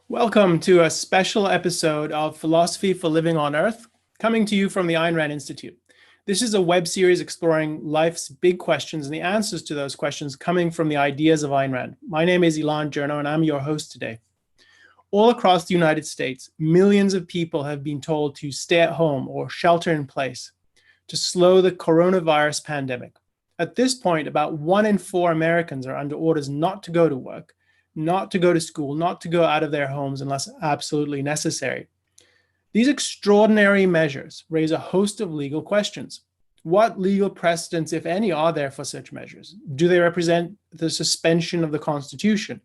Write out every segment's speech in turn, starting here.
Welcome to a special episode of Philosophy for Living on Earth, coming to you from the Ayn Rand Institute. This is a web series exploring life's big questions and the answers to those questions coming from the ideas of Ayn Rand. My name is Elan, Journo, and I'm your host today. All across the United States, millions of people have been told to stay at home or shelter in place to slow the coronavirus pandemic. At this point, about 1 in 4 Americans are under orders not to go to work, not to go to school, not to go out of their homes unless absolutely necessary. These extraordinary measures raise a host of legal questions. What legal precedents, if any, are there for such measures? Do they represent the suspension of the Constitution?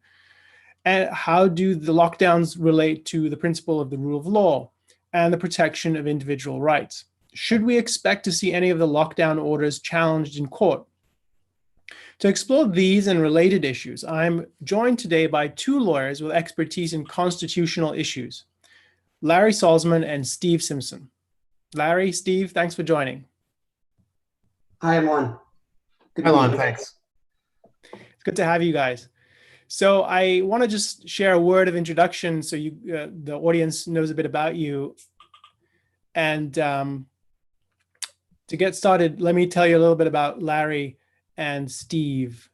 And how do the lockdowns relate to the principle of the rule of law and the protection of individual rights? Should we expect to see any of the lockdown orders challenged in court? To explore these and related issues, I'm joined today by 2 lawyers with expertise in constitutional issues, Larry Salzman and Steve Simpson. Larry, Steve, thanks for joining. Hi, Elan. Hi, Elan, thanks. It's good to have you guys. So I want to just share a word of introduction so the audience knows a bit about you. And to get started, let me tell you a little bit about Larry and Steve.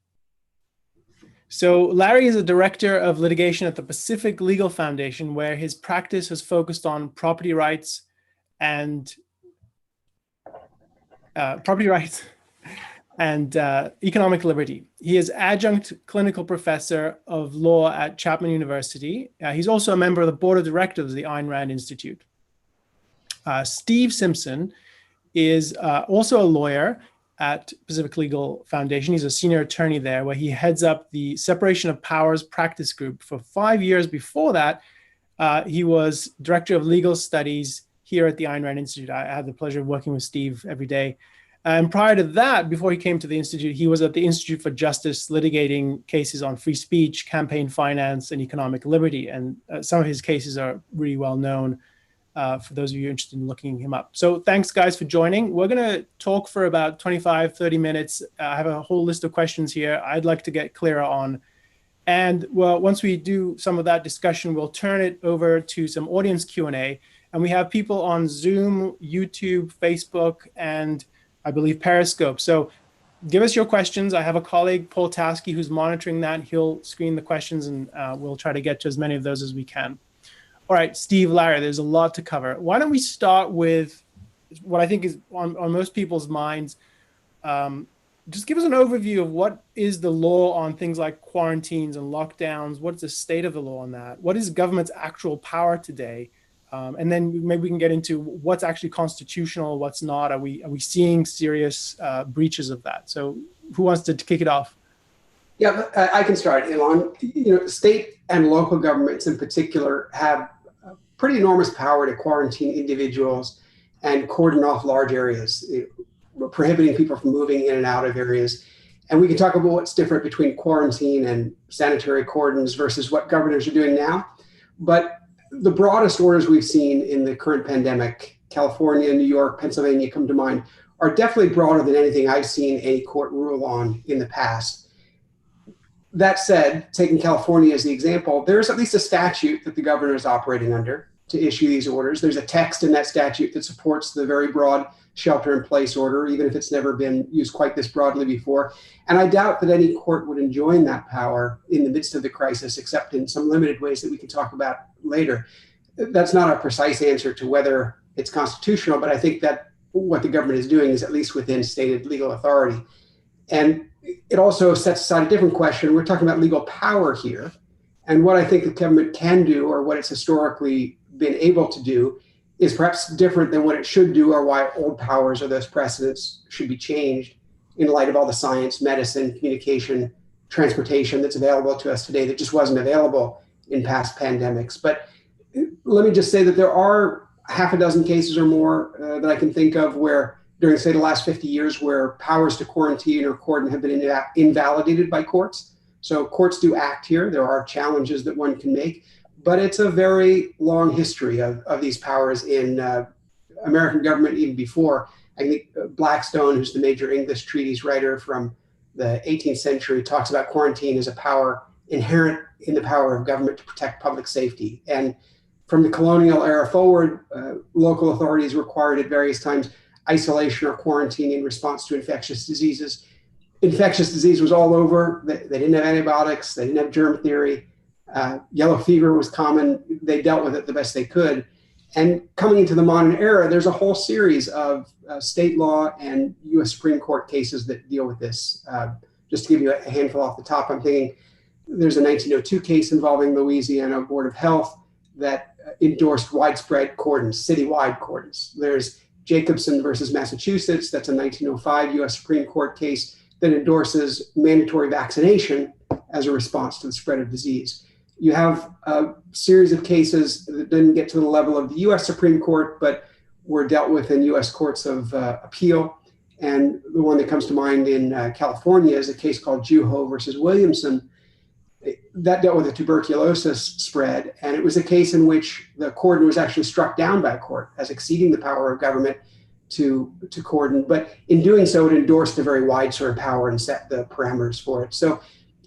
So Larry is a director of litigation at the Pacific Legal Foundation, where his practice has focused on property rights and economic liberty. He is adjunct clinical professor of law at Chapman University. He's also a member of the board of directors of the Ayn Rand Institute. Steve Simpson is also a lawyer at Pacific Legal Foundation. He's a senior attorney there, where he heads up the Separation of Powers practice group. For 5 years before that, he was director of legal studies here at the Ayn Rand Institute. I had the pleasure of working with Steve every day. And prior to that, before he came to the Institute, he was at the Institute for Justice litigating cases on free speech, campaign finance, and economic liberty. And some of his cases are really well known for those of you interested in looking him up. So thanks, guys, for joining. We're going to talk for about 25, 30 minutes. I have a whole list of questions here I'd like to get clearer on. And well, once we do some of that discussion, we'll turn it over to some audience Q&A. And we have people on Zoom, YouTube, Facebook, and I believe Periscope. So give us your questions. I have a colleague, Paul Taskey, who's monitoring that. He'll screen the questions, and we'll try to get to as many of those as we can. All right, Steve, Larry, there's a lot to cover. Why don't we start with what I think is on most people's minds. Just give us an overview of what is the law on things like quarantines and lockdowns. What's the state of the law on that? What is government's actual power today? And then maybe we can get into what's actually constitutional, what's not. Are we seeing serious breaches of that? So who wants to kick it off? Yeah, I can start, Elan. State and local governments in particular have pretty enormous power to quarantine individuals and cordon off large areas, prohibiting people from moving in and out of areas. And we can talk about what's different between quarantine and sanitary cordons versus what governors are doing now. But the broadest orders we've seen in the current pandemic, California, New York, Pennsylvania come to mind, are definitely broader than anything I've seen a court rule on in the past. That said, taking California as the example, there's at least a statute that the governor is operating under to issue these orders. There's a text in that statute that supports the very broad shelter-in-place order, even if it's never been used quite this broadly before. And I doubt that any court would enjoin that power in the midst of the crisis, except in some limited ways that we can talk about later. That's not a precise answer to whether it's constitutional, but I think that what the government is doing is at least within stated legal authority. And it also sets aside a different question. We're talking about legal power here. And what I think the government can do, or what it's historically been able to do, is perhaps different than what it should do, or why old powers or those precedents should be changed in light of all the science, medicine, communication, transportation that's available to us today that just wasn't available in past pandemics. But let me just say that there are half a dozen cases or more that I can think of where during, say, the last 50 years, where powers to quarantine or cordon have been invalidated by courts. So courts do act here. There are challenges that one can make, but it's a very long history of these powers in American government even before. I think Blackstone, who's the major English treatise writer from the 18th century, talks about quarantine as a power inherent in the power of government to protect public safety. And from the colonial era forward, local authorities required at various times isolation or quarantine in response to infectious diseases. Infectious disease was all over. They didn't have antibiotics. They didn't have germ theory. Yellow fever was common. They dealt with it the best they could. And coming into the modern era, there's a whole series of state law and U.S. Supreme Court cases that deal with this. Just to give you a handful off the top, I'm thinking there's a 1902 case involving Louisiana Board of Health that endorsed widespread cordons, citywide cordons. There's Jacobson versus Massachusetts. That's a 1905 U.S. Supreme Court case that endorses mandatory vaccination as a response to the spread of disease. You have a series of cases that didn't get to the level of the U.S. Supreme Court, but were dealt with in U.S. courts of appeal. And the one that comes to mind in California is a case called Journo versus Williamson. That dealt with a tuberculosis spread, and it was a case in which the cordon was actually struck down by a court as exceeding the power of government to cordon. But in doing so, it endorsed a very wide sort of power and set the parameters for it. So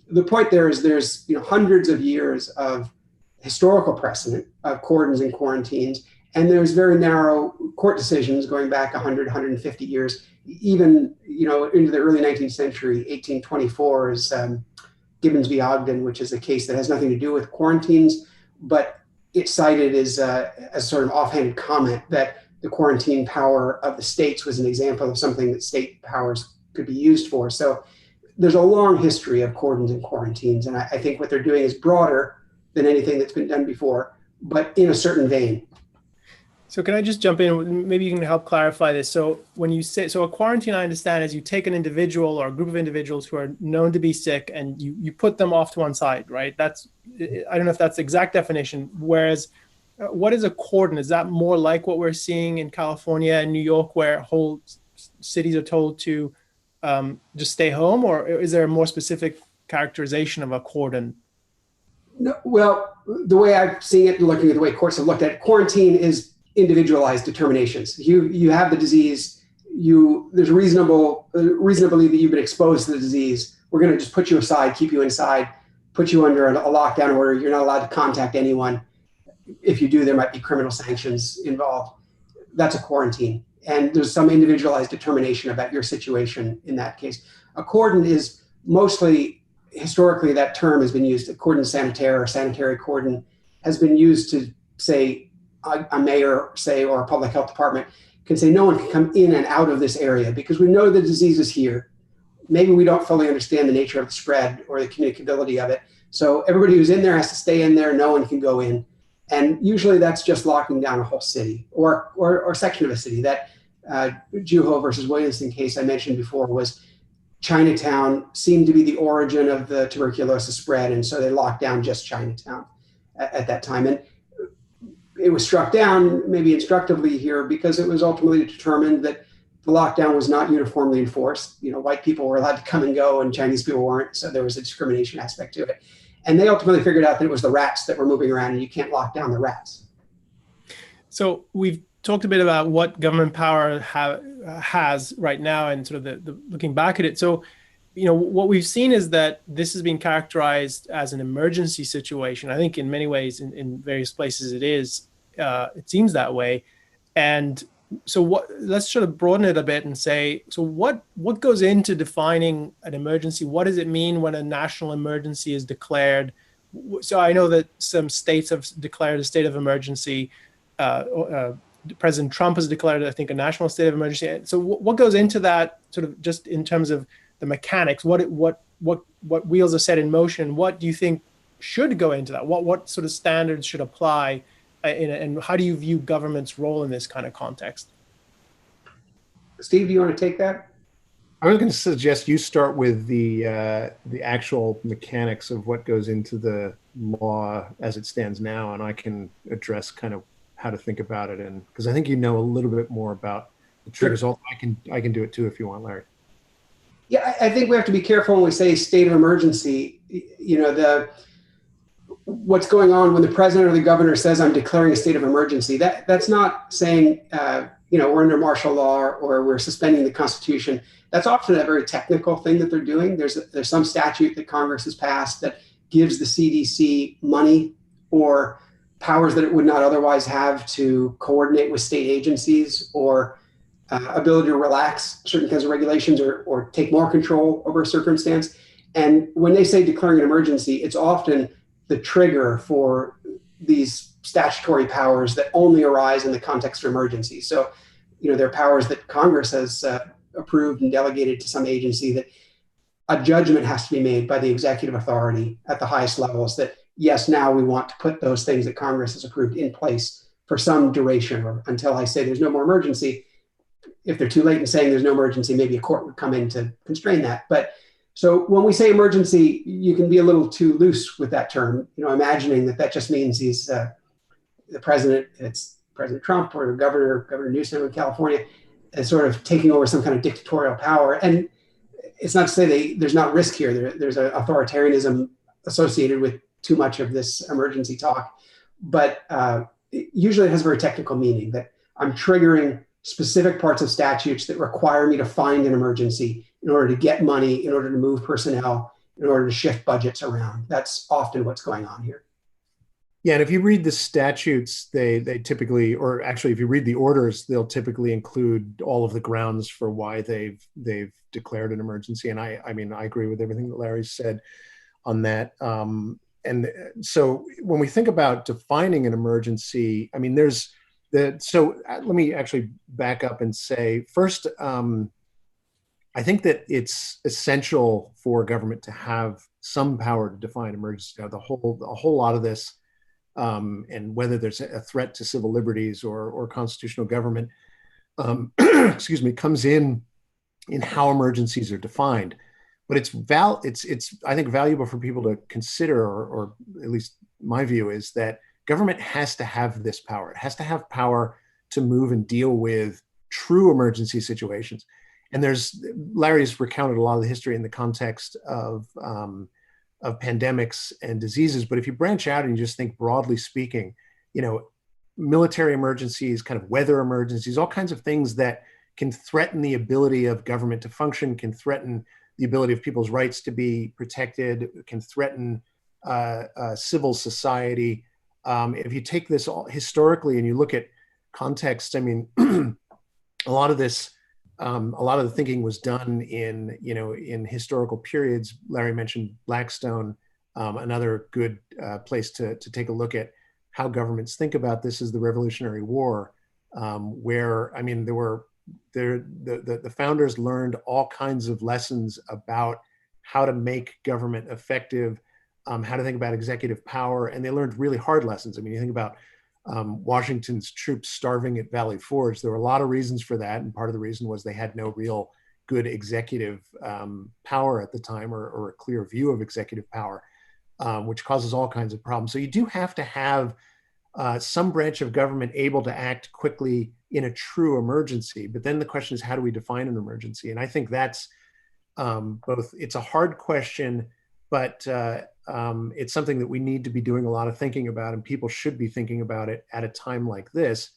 the point there is there's hundreds of years of historical precedent of cordons and quarantines, and there's very narrow court decisions going back 100, 150 years, even into the early 19th century. 1824 is Gibbons v. Ogden, which is a case that has nothing to do with quarantines, but it's cited as a sort of offhanded comment that the quarantine power of the states was an example of something that state powers could be used for. So there's a long history of cordons and quarantines, and I think what they're doing is broader than anything that's been done before, but in a certain vein. So can I just jump in? Maybe you can help clarify this. So when you say, so a quarantine, I understand, is you take an individual or a group of individuals who are known to be sick and you put them off to one side, right? That's, I don't know if that's the exact definition. Whereas what is a cordon? Is that more like what we're seeing in California and New York, where whole cities are told to just stay home? Or is there a more specific characterization of a cordon? No, well, the way I've seen it, looking at the way courts have looked at it, quarantine is individualized determinations. You have the disease, there's reasonable belief that you've been exposed to the disease. We're going to just put you aside, keep you inside, put you under a lockdown order. You're not allowed to contact anyone. If you do, there might be criminal sanctions involved. That's a quarantine. And there's some individualized determination about your situation in that case. A cordon is mostly, historically, that term has been used, a cordon sanitaire or sanitary cordon has been used to say, a mayor, say, or a public health department can say no one can come in and out of this area because we know the disease is here. Maybe we don't fully understand the nature of the spread or the communicability of it. So everybody who's in there has to stay in there. No one can go in. And usually that's just locking down a whole city or section of a city. That Journo versus Williamson case I mentioned before was Chinatown seemed to be the origin of the tuberculosis spread. And so they locked down just Chinatown at that time. And it was struck down, maybe instructively here, because it was ultimately determined that the lockdown was not uniformly enforced. White people were allowed to come and go and Chinese people weren't. So there was a discrimination aspect to it. And they ultimately figured out that it was the rats that were moving around and you can't lock down the rats. So we've talked a bit about what government power has right now and sort of the looking back at it. So, what we've seen is that this is being characterized as an emergency situation. I think in many ways, in various places it is. It seems that way. And so let's sort of broaden it a bit and say, so what goes into defining an emergency? What does it mean when a national emergency is declared? So I know that some states have declared a state of emergency. President Trump has declared, I think, a national state of emergency. So what goes into that, sort of just in terms of the mechanics? What wheels are set in motion? What do you think should go into that? What sort of standards should apply? And how do you view government's role in this kind of context? Steve, do you want to take that? I was going to suggest you start with the actual mechanics of what goes into the law as it stands now, and I can address kind of how to think about it, and because I think you know a little bit more about the triggers. Sure. I can do it too if you want, Larry. Yeah, I think we have to be careful when we say state of emergency. What's going on when the president or the governor says I'm declaring a state of emergency, that's not saying we're under martial law or we're suspending the Constitution. That's often a very technical thing that they're doing. There's some statute that Congress has passed that gives the CDC money or powers that it would not otherwise have to coordinate with state agencies, or ability to relax certain kinds of regulations, or take more control over a circumstance. And when they say declaring an emergency, it's often the trigger for these statutory powers that only arise in the context of emergency. So, there are powers that Congress has approved and delegated to some agency, that a judgment has to be made by the executive authority at the highest levels that, yes, now we want to put those things that Congress has approved in place for some duration, or until I say there's no more emergency. If they're too late in saying there's no emergency, maybe a court would come in to constrain that. But so when we say emergency, you can be a little too loose with that term, imagining that just means he's the president, it's President Trump or Governor Newsom in California, is sort of taking over some kind of dictatorial power. And it's not to say there's not risk here. There's an authoritarianism associated with too much of this emergency talk, but usually it has a very technical meaning, that I'm triggering specific parts of statutes that require me to find an emergency in order to get money, in order to move personnel, in order to shift budgets around. That's often what's going on here. Yeah, and if you read the statutes, they typically, or actually if you read the orders, they'll typically include all of the grounds for why they've declared an emergency. And I agree with everything that Larry said on that. And so when we think about defining an emergency, so let me actually back up and say, first, I think that it's essential for government to have some power to define emergency. Now, a whole lot of this, and whether there's a threat to civil liberties or constitutional government, comes in how emergencies are defined. But it's I think valuable for people to consider, or at least my view is that government has to have this power. It has to have power to move and deal with true emergency situations. And Larry's recounted a lot of the history in the context of pandemics and diseases. But if you branch out and you just think broadly speaking, military emergencies, kind of weather emergencies, all kinds of things that can threaten the ability of government to function, can threaten the ability of people's rights to be protected, can threaten civil society. If you take this all historically and you look at context, a lot of the thinking was done in historical periods. Larry mentioned Blackstone. Another good place to take a look at how governments think about this is the Revolutionary War, where the founders learned all kinds of lessons about how to make government effective, how to think about executive power, and they learned really hard lessons. You think about Washington's troops starving at Valley Forge. There were a lot of reasons for that, and part of the reason was they had no real good executive power at the time, or a clear view of executive power, which causes all kinds of problems. So you do have to have some branch of government able to act quickly in a true emergency. But then the question is, how do we define an emergency? And I think that's it's a hard question, but it's something that we need to be doing a lot of thinking about, and people should be thinking about it at a time like this.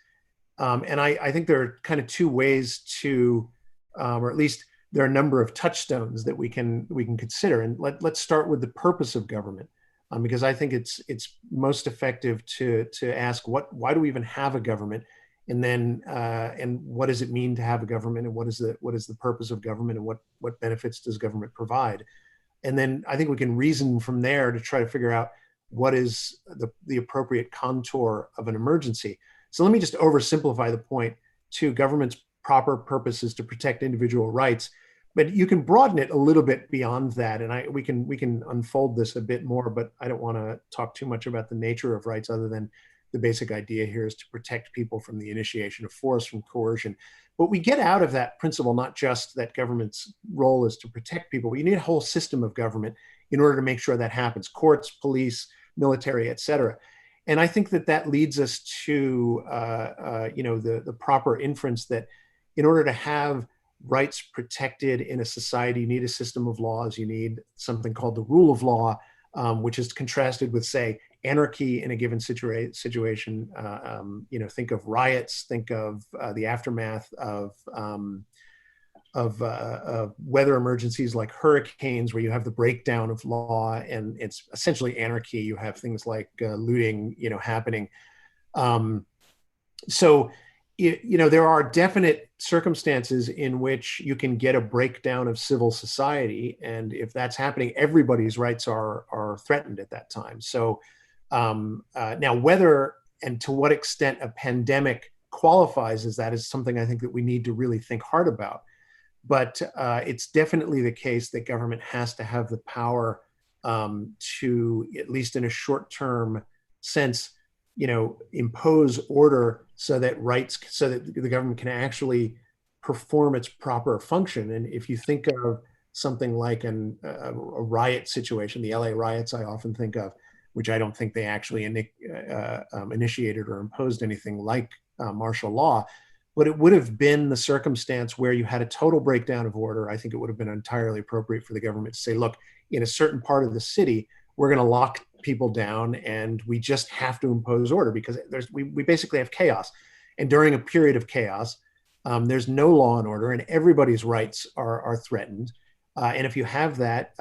And I think there are kind of two ways to, or at least there are a number of touchstones that we can consider. And let's start with the purpose of government, because I think it's most effective to ask why do we even have a government, and then and what does it mean to have a government, and what is the purpose of government, and what benefits does government provide? And then I think we can reason from there to try to figure out what is the appropriate contour of an emergency. So let me just oversimplify the point to government's proper purpose is to protect individual rights, but you can broaden it a little bit beyond that. And we can unfold this a bit more, but I don't want to talk too much about the nature of rights, other than the basic idea here is to protect people from the initiation of force, from coercion. But we get out of that principle not just that government's role is to protect people, but you need a whole system of government in order to make sure that happens: courts, police, military, et cetera. And I think that leads us to the proper inference that in order to have rights protected in a society, you need a system of laws. You need something called the rule of law, which is contrasted with, say, anarchy in a given situation. Think of riots, think of the aftermath of weather emergencies like hurricanes, where you have the breakdown of law and it's essentially anarchy. You have things like looting, happening. So, there are definite circumstances in which you can get a breakdown of civil society, and if that's happening, everybody's rights are threatened at that time. So, now whether and to what extent a pandemic qualifies as that is something I think that we need to really think hard about. But it's definitely the case that government has to have the power to, at least in a short-term sense, impose order so that the government can actually perform its proper function. And if you think of something like a riot situation, the LA riots I often think of, which I don't think they actually initiated or imposed anything like martial law, but it would have been the circumstance where you had a total breakdown of order. I think it would have been entirely appropriate for the government to say, look, in a certain part of the city, we're going to lock people down and we just have to impose order because we basically have chaos. And during a period of chaos, there's no law and order and everybody's rights are threatened. And if you have that,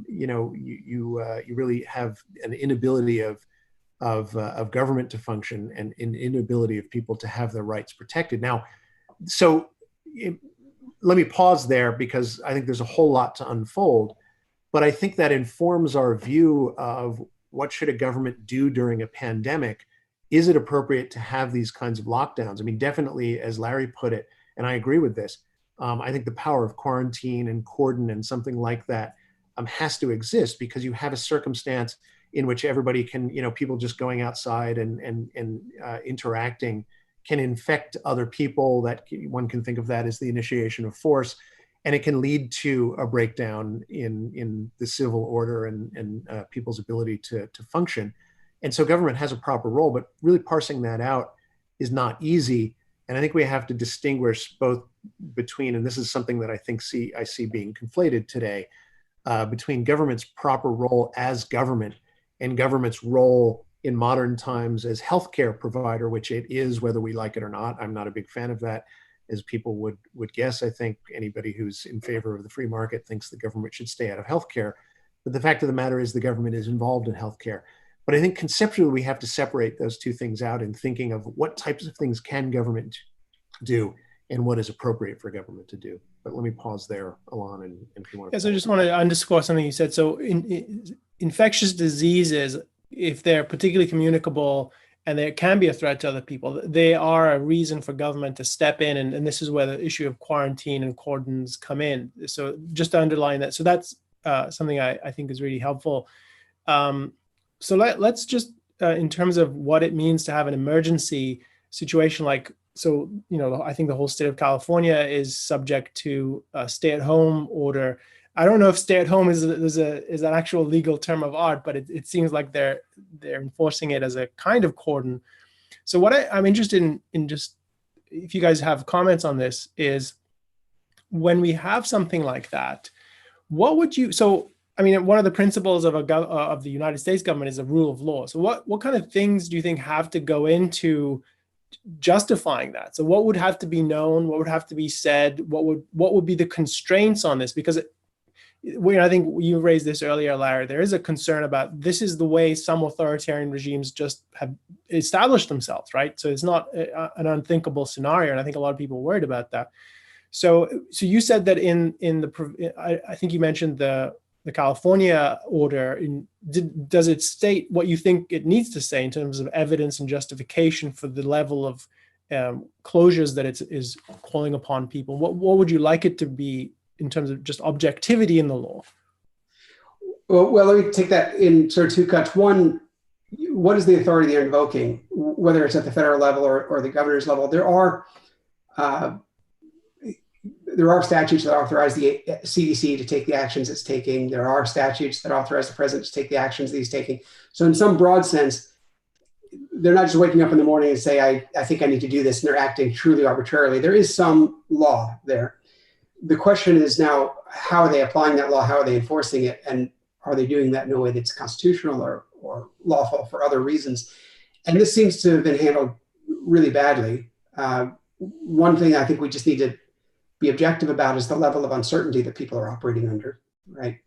you really have an inability of government to function and an inability of people to have their rights protected. Now, let me pause there because I think there's a whole lot to unfold, but I think that informs our view of what should a government do during a pandemic. Is it appropriate to have these kinds of lockdowns? I mean, definitely, as Larry put it, and I agree with this, I think the power of quarantine and cordon and something like that has to exist because you have a circumstance in which everybody can, people just going outside and interacting can infect other people. That one can think of that as the initiation of force, and it can lead to a breakdown in the civil order and people's ability to function. And so government has a proper role, but really parsing that out is not easy. And I think we have to distinguish both between, and this is something that I think I see being conflated today, between government's proper role as government and government's role in modern times as healthcare provider, which it is, whether we like it or not. I'm not a big fan of that, as people would guess. I think anybody who's in favor of the free market thinks the government should stay out of healthcare. But the fact of the matter is the government is involved in healthcare. But I think conceptually we have to separate those two things out in thinking of what types of things can government do and what is appropriate for government to do. But let me pause there, Elan, and if you want to. Yes, I just want to underscore something you said. So in infectious diseases, if they're particularly communicable and there can be a threat to other people, they are a reason for government to step in. And this is where the issue of quarantine and cordons come in. So just to underline that. So that's something I think is really helpful. So let's just, in terms of what it means to have an emergency situation, like, so, I think the whole state of California is subject to a stay-at-home order. I don't know if stay-at-home is an actual legal term of art, but it seems like they're enforcing it as a kind of cordon. So what I'm interested in just, if you guys have comments on this, is when we have something like that, what would you, so, I mean, one of the principles of the United States government is the rule of law. So what kind of things do you think have to go into justifying that? So what would have to be known? What would have to be said? What would be the constraints on this? Because I think you raised this earlier, Larry, there is a concern about this is the way some authoritarian regimes just have established themselves, right? So it's not an unthinkable scenario. And I think a lot of people are worried about that. So you said that I think you mentioned the California order. Does it state what you think it needs to say in terms of evidence and justification for the level of closures that it is calling upon people? What would you like it to be in terms of just objectivity in the law? Well, let me take that in sort of two cuts. One, what is the authority they're invoking, whether it's at the federal level or the governor's level? There are statutes that authorize the CDC to take the actions it's taking. There are statutes that authorize the president to take the actions that he's taking. So in some broad sense, they're not just waking up in the morning and say, I think I need to do this, and they're acting truly arbitrarily. There is some law there. The question is now, how are they applying that law? How are they enforcing it? And are they doing that in a way that's constitutional or lawful for other reasons? And this seems to have been handled really badly. One thing I think we just need to be objective about is the level of uncertainty that people are operating under, right?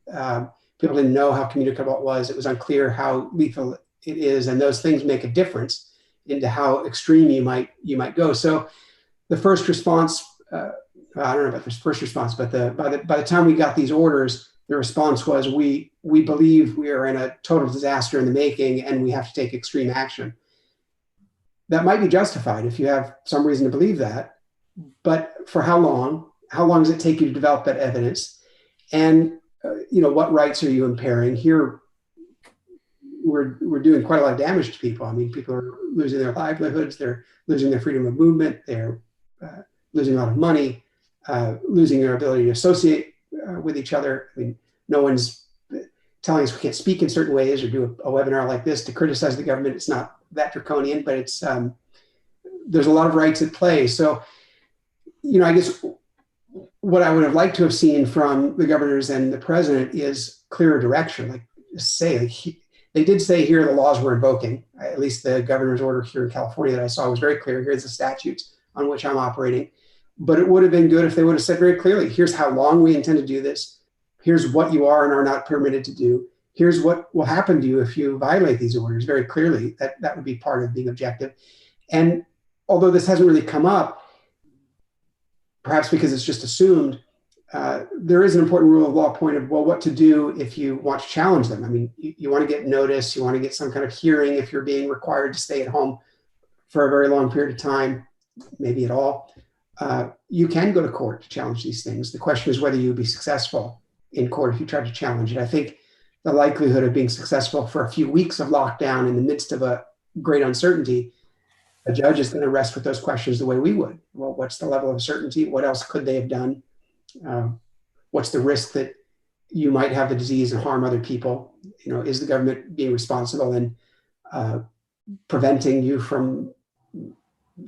People didn't know how communicable it was. It was unclear how lethal it is, and those things make a difference into how extreme you might go. So the first response, I don't know about the first response, but by the time we got these orders, the response was, we believe we are in a total disaster in the making, and we have to take extreme action. That might be justified if you have some reason to believe that, but for how long? How long does it take you to develop that evidence? And what rights are you impairing? Here, we're doing quite a lot of damage to people. I mean, people are losing their livelihoods, they're losing their freedom of movement, they're losing a lot of money, losing their ability to associate with each other. I mean, no one's telling us we can't speak in certain ways or do a webinar like this to criticize the government. It's not that draconian, but it's there's a lot of rights at play. So, I guess what I would have liked to have seen from the governors and the president is clearer direction. Like, they did say here the laws we're invoking. At least the governor's order here in California that I saw was very clear. Here's the statutes on which I'm operating. But it would have been good if they would have said very clearly, here's how long we intend to do this. Here's what you are and are not permitted to do. Here's what will happen to you if you violate these orders very clearly. That would be part of being objective. And although this hasn't really come up, perhaps because it's just assumed, there is an important rule of law point of, well, what to do if you want to challenge them. I mean, you want to get notice, you want to get some kind of hearing if you're being required to stay at home for a very long period of time, maybe at all. You can go to court to challenge these things. The question is whether you would be successful in court if you try to challenge it. I think the likelihood of being successful for a few weeks of lockdown in the midst of a great uncertainty, a judge is going to rest with those questions the way we would. Well, what's the level of certainty? What else could they have done? What's the risk that you might have the disease and harm other people? Is the government being responsible in preventing you from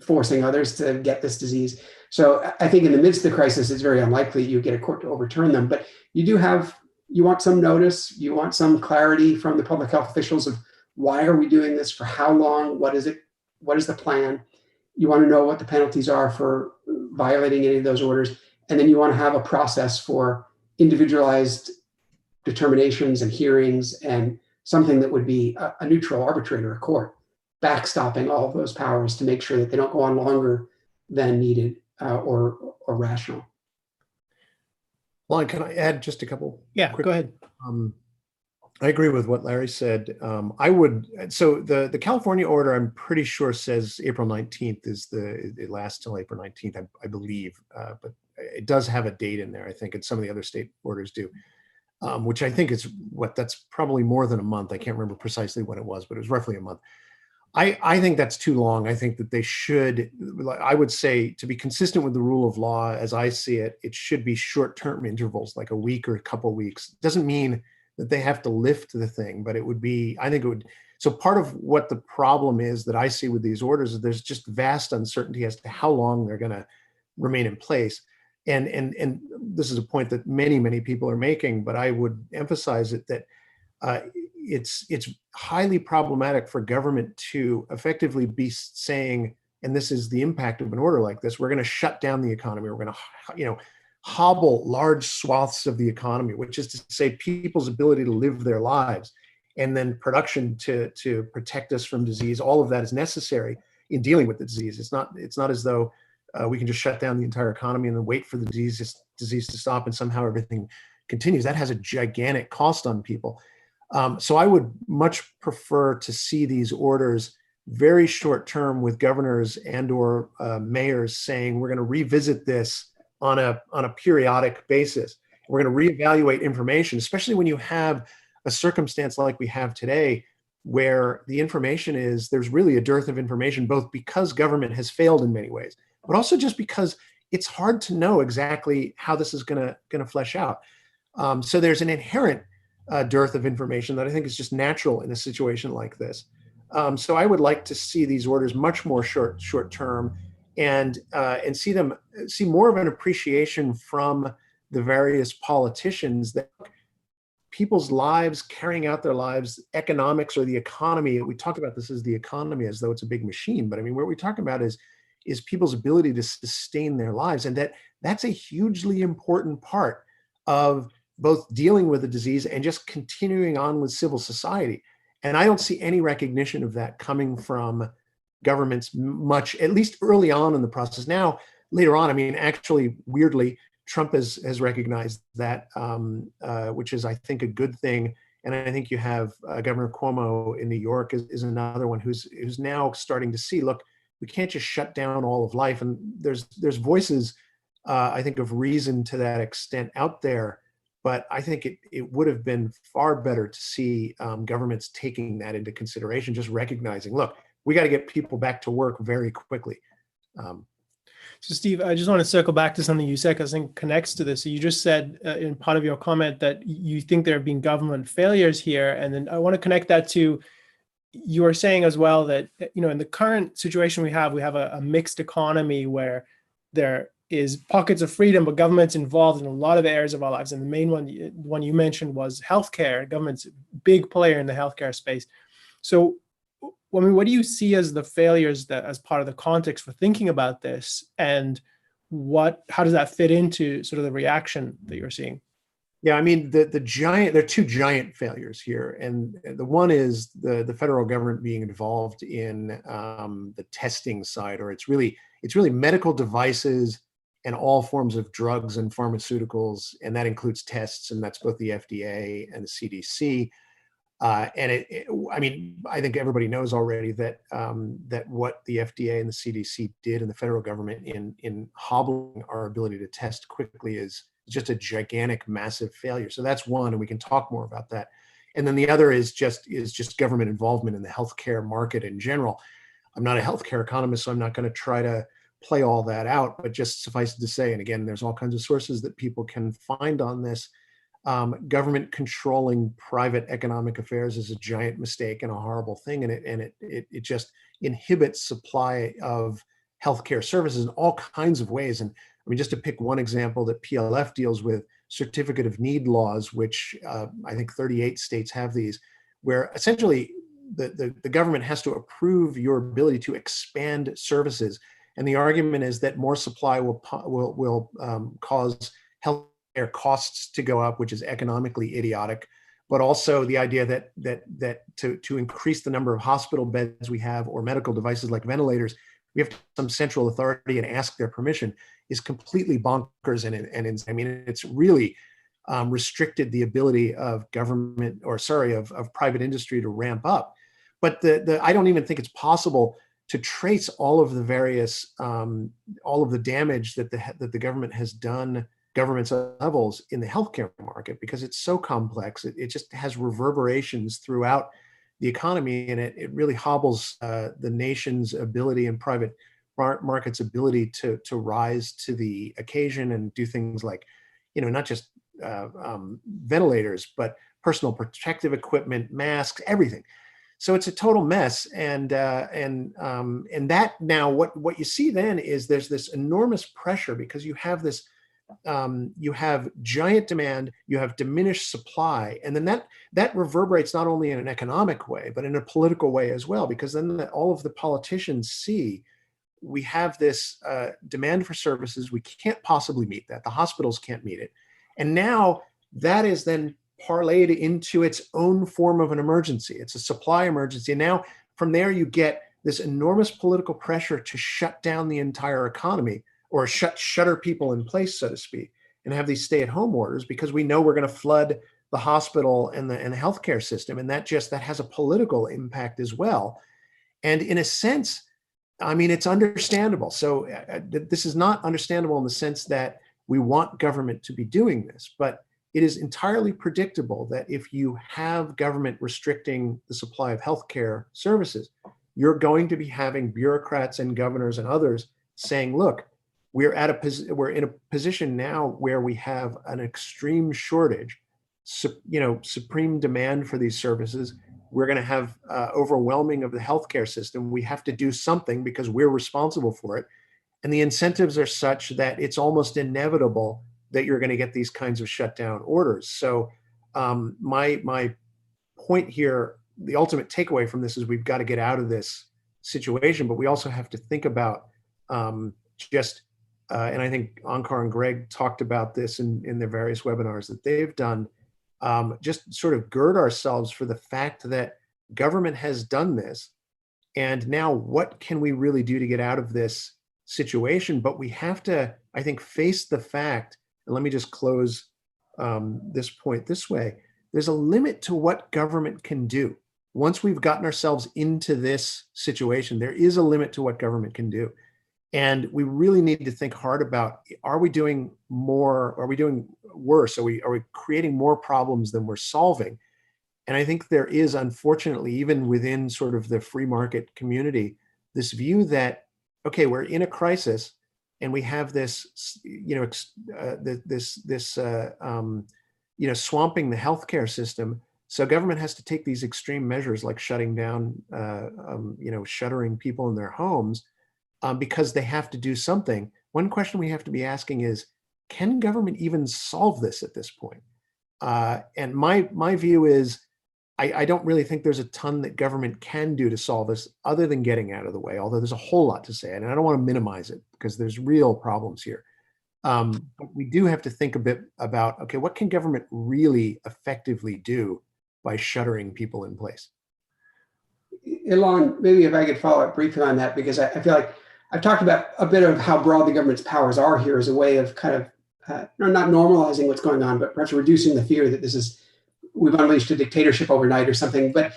forcing others to get this disease? So I think in the midst of the crisis, it's very unlikely you get a court to overturn them. But you want some notice, you want some clarity from the public health officials of why are we doing this, for how long, what is it, what is the plan? You want to know what the penalties are for violating any of those orders. And then you want to have a process for individualized determinations and hearings, and something that would be a neutral arbitrator, a court, backstopping all of those powers to make sure that they don't go on longer than needed or rational. Well, can I add just a couple? Yeah, go ahead. I agree with what Larry said. So the California order, I'm pretty sure says April 19th it lasts till April 19th, I believe, but it does have a date in there, I think, and some of the other state orders do, which I think is that's probably more than a month. I can't remember precisely when it was, but it was roughly a month. I think that's too long. I think that they should, I would say, to be consistent with the rule of law, as I see it, it should be short-term intervals, like a week or a couple of weeks. It doesn't mean that they have to lift the thing, but it would be, I think it would. So part of what the problem is that I see with these orders is there's just vast uncertainty as to how long they're going to remain in place. And this is a point that many people are making, but I would emphasize it that it's highly problematic for government to effectively be saying, and this is the impact of an order like this, we're going to shut down the economy, we're going to, hobble large swaths of the economy, which is to say people's ability to live their lives, and then production to protect us from disease. All of that is necessary in dealing with the disease. It's not as though we can just shut down the entire economy and then wait for the disease to stop and somehow everything continues. That has a gigantic cost on people. So I would much prefer to see these orders very short term, with governors and or mayors saying we're going to revisit this on a periodic basis. We're going to reevaluate information, especially when you have a circumstance like we have today, where the information is, there's really a dearth of information, both because government has failed in many ways, but also just because it's hard to know exactly how this is going to flesh out. So there's an inherent dearth of information that I think is just natural in a situation like this. So I would like to see these orders much more short term, and see more of an appreciation from the various politicians that people's lives, carrying out their lives, economics or the economy. We talk about this as the economy as though it's a big machine, but I mean, what we talk about is is people's ability to sustain their lives. And that's a hugely important part of both dealing with the disease and just continuing on with civil society. And I don't see any recognition of that coming from governments much, at least early on in the process. Now, later on, I mean, actually, weirdly, Trump has recognized that, which is, I think, a good thing. And I think you have Governor Cuomo in New York is another one who's now starting to see, look, we can't just shut down all of life. And there's voices, I think, of reason to that extent out there. But I think it would have been far better to see governments taking that into consideration, just recognizing, look, we got to get people back to work very quickly. So Steve, I just want to circle back to something you said, because I think connects to this. So you just said in part of your comment that you think there have been government failures here. And then I want to connect that to, you were saying as well that, in the current situation we have a mixed economy where there is pockets of freedom, but government's involved in a lot of areas of our lives. And the main one you mentioned was healthcare. Government's a big player in the healthcare space. So, I mean, what do you see as the failures that as part of the context for thinking about this, and how does that fit into sort of the reaction that you're seeing? Yeah, I mean, there are two giant failures here, and the one is the federal government being involved in the testing side, or it's really medical devices and all forms of drugs and pharmaceuticals, and that includes tests, and that's both the FDA and the CDC. And I mean, I think everybody knows already that what the FDA and the CDC did in the federal government in hobbling our ability to test quickly is just a gigantic, massive failure. So that's one, and we can talk more about that. And then the other is just government involvement in the healthcare market in general. I'm not a healthcare economist, so I'm not going to try to play all that out, but just suffice it to say, and again, there's all kinds of sources that people can find on this. Government controlling private economic affairs is a giant mistake and a horrible thing, and it just inhibits supply of healthcare services in all kinds of ways. And I mean, just to pick one example that PLF deals with, certificate of need laws, which I think 38 states have these, where essentially the government has to approve your ability to expand services. And the argument is that more supply will cause healthcare costs to go up, which is economically idiotic. But also the idea that to increase the number of hospital beds we have, or medical devices like ventilators, we have some central authority and ask their permission, is completely bonkers. And I mean, it's really restricted the ability of government, of private industry to ramp up. But I don't even think it's possible to trace all of the various, all of the damage that the government has done, governments levels, in the healthcare market, because it's so complex. It just has reverberations throughout the economy, and it really hobbles the nation's ability and private market's ability to rise to the occasion and do things like, not just ventilators, but personal protective equipment, masks, everything. So it's a total mess, and that now what you see then is there's this enormous pressure, because you have this. You have giant demand, you have diminished supply, and then that reverberates not only in an economic way, but in a political way as well, because then all of the politicians see we have this demand for services, we can't possibly meet that, the hospitals can't meet it, and now that is then parlayed into its own form of an emergency. It's a supply emergency, and now from there you get this enormous political pressure to shut down the entire economy, or shutter people in place, so to speak, and have these stay-at-home orders, because we know we're going to flood the hospital and the healthcare system, and that has a political impact as well. And in a sense, I mean, it's understandable. So this is not understandable in the sense that we want government to be doing this, but it is entirely predictable that if you have government restricting the supply of healthcare services, you're going to be having bureaucrats and governors and others saying, look, we're in a position now where we have an extreme shortage, supreme demand for these services. We're going to have overwhelming of the healthcare system. We have to do something because we're responsible for it. And the incentives are such that it's almost inevitable that you're going to get these kinds of shutdown orders. So my point here, the ultimate takeaway from this is we've got to get out of this situation, but we also have to think about And I think Onkar and Greg talked about this in their various webinars that they've done, just sort of gird ourselves for the fact that government has done this. And now what can we really do to get out of this situation? But we have to, I think, face the fact, and let me just close this point this way. There's a limit to what government can do. Once we've gotten ourselves into this situation, there is a limit to what government can do. And we really need to think hard about, are we doing more? Are we doing worse? Are we creating more problems than we're solving? And I think there is, unfortunately, even within sort of the free market community, this view that, okay, we're in a crisis and we have this, swamping the healthcare system. So government has to take these extreme measures like shutting down, shuttering people in their homes because they have to do something. One question we have to be asking is, can government even solve this at this point? And my view is, I don't really think there's a ton that government can do to solve this other than getting out of the way, although there's a whole lot to say, and I don't want to minimize it because there's real problems here. But we do have to think a bit about, okay, what can government really effectively do by shuttering people in place? Elan, maybe if I could follow up briefly on that, because I feel like I've talked about a bit of how broad the government's powers are here as a way of kind of not normalizing what's going on, but perhaps reducing the fear that we've unleashed a dictatorship overnight or something. But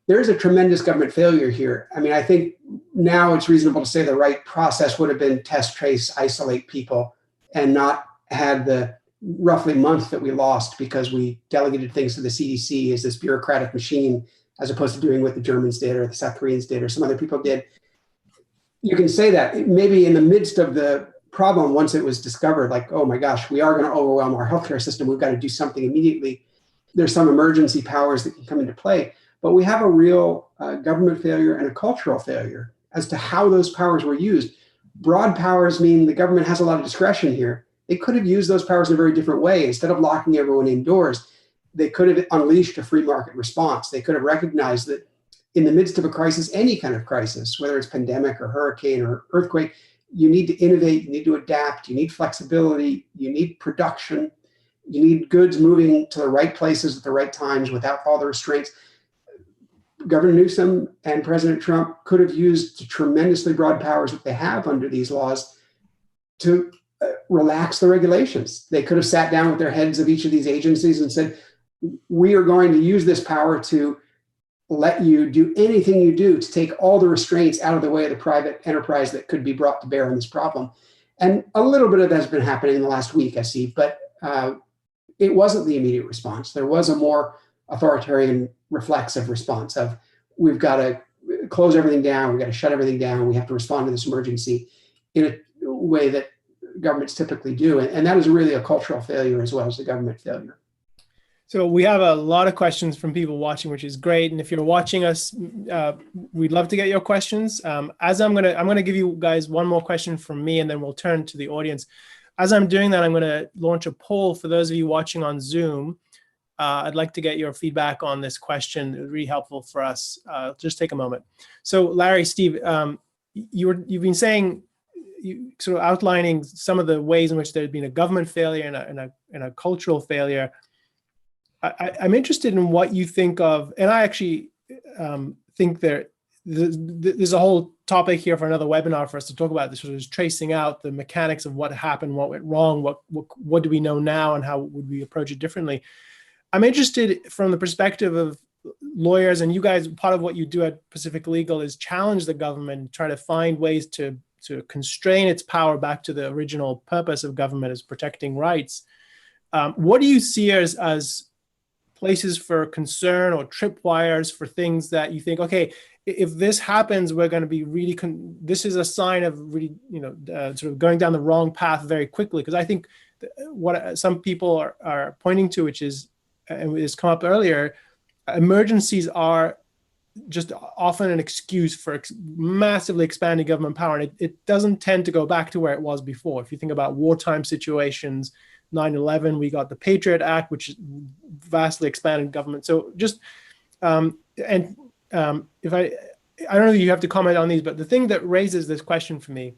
there is a tremendous government failure here. I mean, I think now it's reasonable to say the right process would have been test, trace, isolate people, and not had the roughly month that we lost because we delegated things to the CDC as this bureaucratic machine, as opposed to doing what the Germans did or the South Koreans did or some other people did. You can say that maybe in the midst of the problem, once it was discovered, like, oh my gosh, we are going to overwhelm our healthcare system, we've got to do something immediately. There's some emergency powers that can come into play, but we have a real government failure and a cultural failure as to how those powers were used. Broad powers mean the government has a lot of discretion here. They could have used those powers in a very different way. Instead of locking everyone indoors, they could have unleashed a free market response. They could have recognized that in the midst of a crisis, any kind of crisis, whether it's pandemic or hurricane or earthquake, you need to innovate, you need to adapt, you need flexibility, you need production, you need goods moving to the right places at the right times without all the restraints. Governor Newsom and President Trump could have used the tremendously broad powers that they have under these laws to relax the regulations. They could have sat down with their heads of each of these agencies and said, we are going to use this power to let you do anything you do to take all the restraints out of the way of the private enterprise that could be brought to bear on this problem. And a little bit of that has been happening in the last week, I see, but it wasn't the immediate response. There was a more authoritarian, reflexive response of, we've got to close everything down, we've got to shut everything down, we have to respond to this emergency in a way that governments typically do. And that is really a cultural failure as well as a government failure. So we have a lot of questions from people watching, which is great. And if you're watching us, we'd love to get your questions. As I'm gonna give you guys one more question from me, and then we'll turn to the audience. As I'm doing that, I'm gonna launch a poll for those of you watching on Zoom. I'd like to get your feedback on this question. It would be really helpful for us. Just take a moment. So Larry, Steve, you've been saying, sort of outlining some of the ways in which there's been a government failure and a cultural failure. I'm interested in what you think of, and I actually think there's a whole topic here for another webinar for us to talk about. This was tracing out the mechanics of what happened, what went wrong, what do we know now, and how would we approach it differently. I'm interested from the perspective of lawyers, and you guys, part of what you do at Pacific Legal is challenge the government, try to find ways to constrain its power back to the original purpose of government, as protecting rights. What do you see as places for concern or tripwires for things that you think, okay, if this happens, we're going to be really, this is a sign of really, sort of going down the wrong path very quickly? Because I think what some people are pointing to, which is, and it's come up earlier, emergencies are just often an excuse for massively expanding government power. And it doesn't tend to go back to where it was before. If you think about wartime situations, 9/11, we got the Patriot Act, which vastly expanded government. So just, if I don't know if you have to comment on these, but the thing that raises this question for me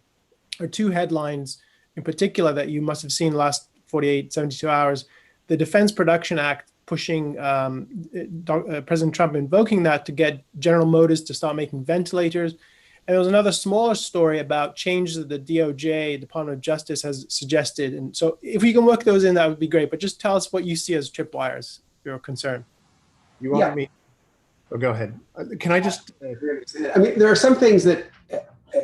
are two headlines in particular that you must have seen last 48, 72 hours. The Defense Production Act pushing President Trump invoking that to get General Motors to start making ventilators. And there was another smaller story about changes that the DOJ, Department of Justice, has suggested. And so if we can work those in, that would be great. But just tell us what you see as tripwires, your concern. You want me? Oh, go ahead. Can I just? I mean, there are some things that,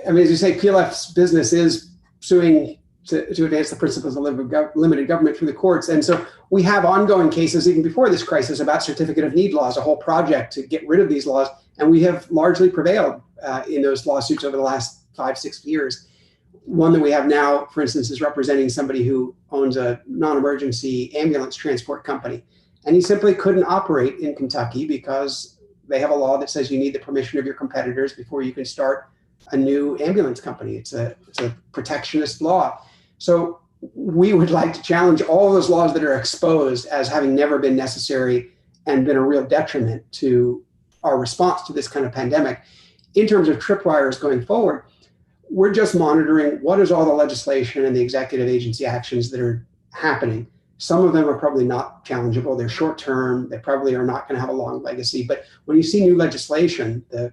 I mean, as you say, PLF's business is suing to advance the principles of limited government through the courts. And so we have ongoing cases, even before this crisis, about certificate of need laws, a whole project to get rid of these laws. And we have largely prevailed in those lawsuits over the last 5-6 years. One that we have now, for instance, is representing somebody who owns a non-emergency ambulance transport company. And he simply couldn't operate in Kentucky because they have a law that says you need the permission of your competitors before you can start a new ambulance company. It's a protectionist law. So we would like to challenge all those laws that are exposed as having never been necessary and been a real detriment to our response to this kind of pandemic. In terms of tripwires going forward, we're just monitoring what is all the legislation and the executive agency actions that are happening. Some of them are probably not challengeable. They're short term. They probably are not going to have a long legacy. But when you see new legislation, the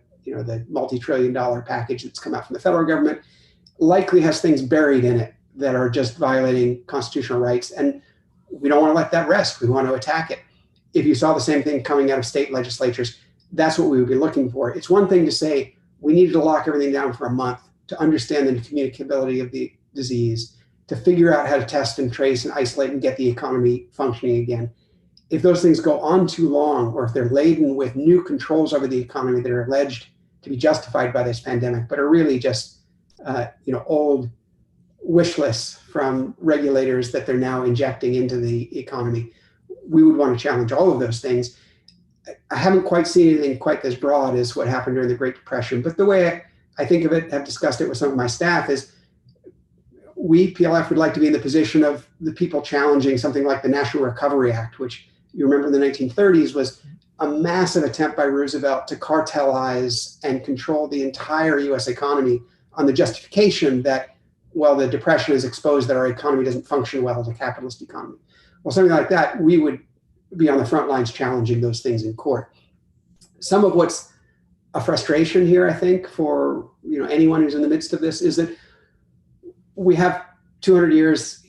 multi-trillion-dollar package that's come out from the federal government likely has things buried in it that are just violating constitutional rights. And we don't want to let that rest. We want to attack it. If you saw the same thing coming out of state legislatures, that's what we would be looking for. It's one thing to say we needed to lock everything down for a month to understand the communicability of the disease, to figure out how to test and trace and isolate and get the economy functioning again. If those things go on too long, or if they're laden with new controls over the economy that are alleged to be justified by this pandemic, but are really just old wish lists from regulators that they're now injecting into the economy, we would want to challenge all of those things. I haven't quite seen anything quite as broad as what happened during the Great Depression, but the way I think of it, I've discussed it with some of my staff, is we, PLF, would like to be in the position of the people challenging something like the National Recovery Act, which you remember in the 1930s was a massive attempt by Roosevelt to cartelize and control the entire US economy on the justification that, well, the Depression has exposed that our economy doesn't function well as a capitalist economy. Well, something like that, we would be on the front lines challenging those things in court. Some of what's a frustration here, I think, for anyone who's in the midst of this is that we have 200 years,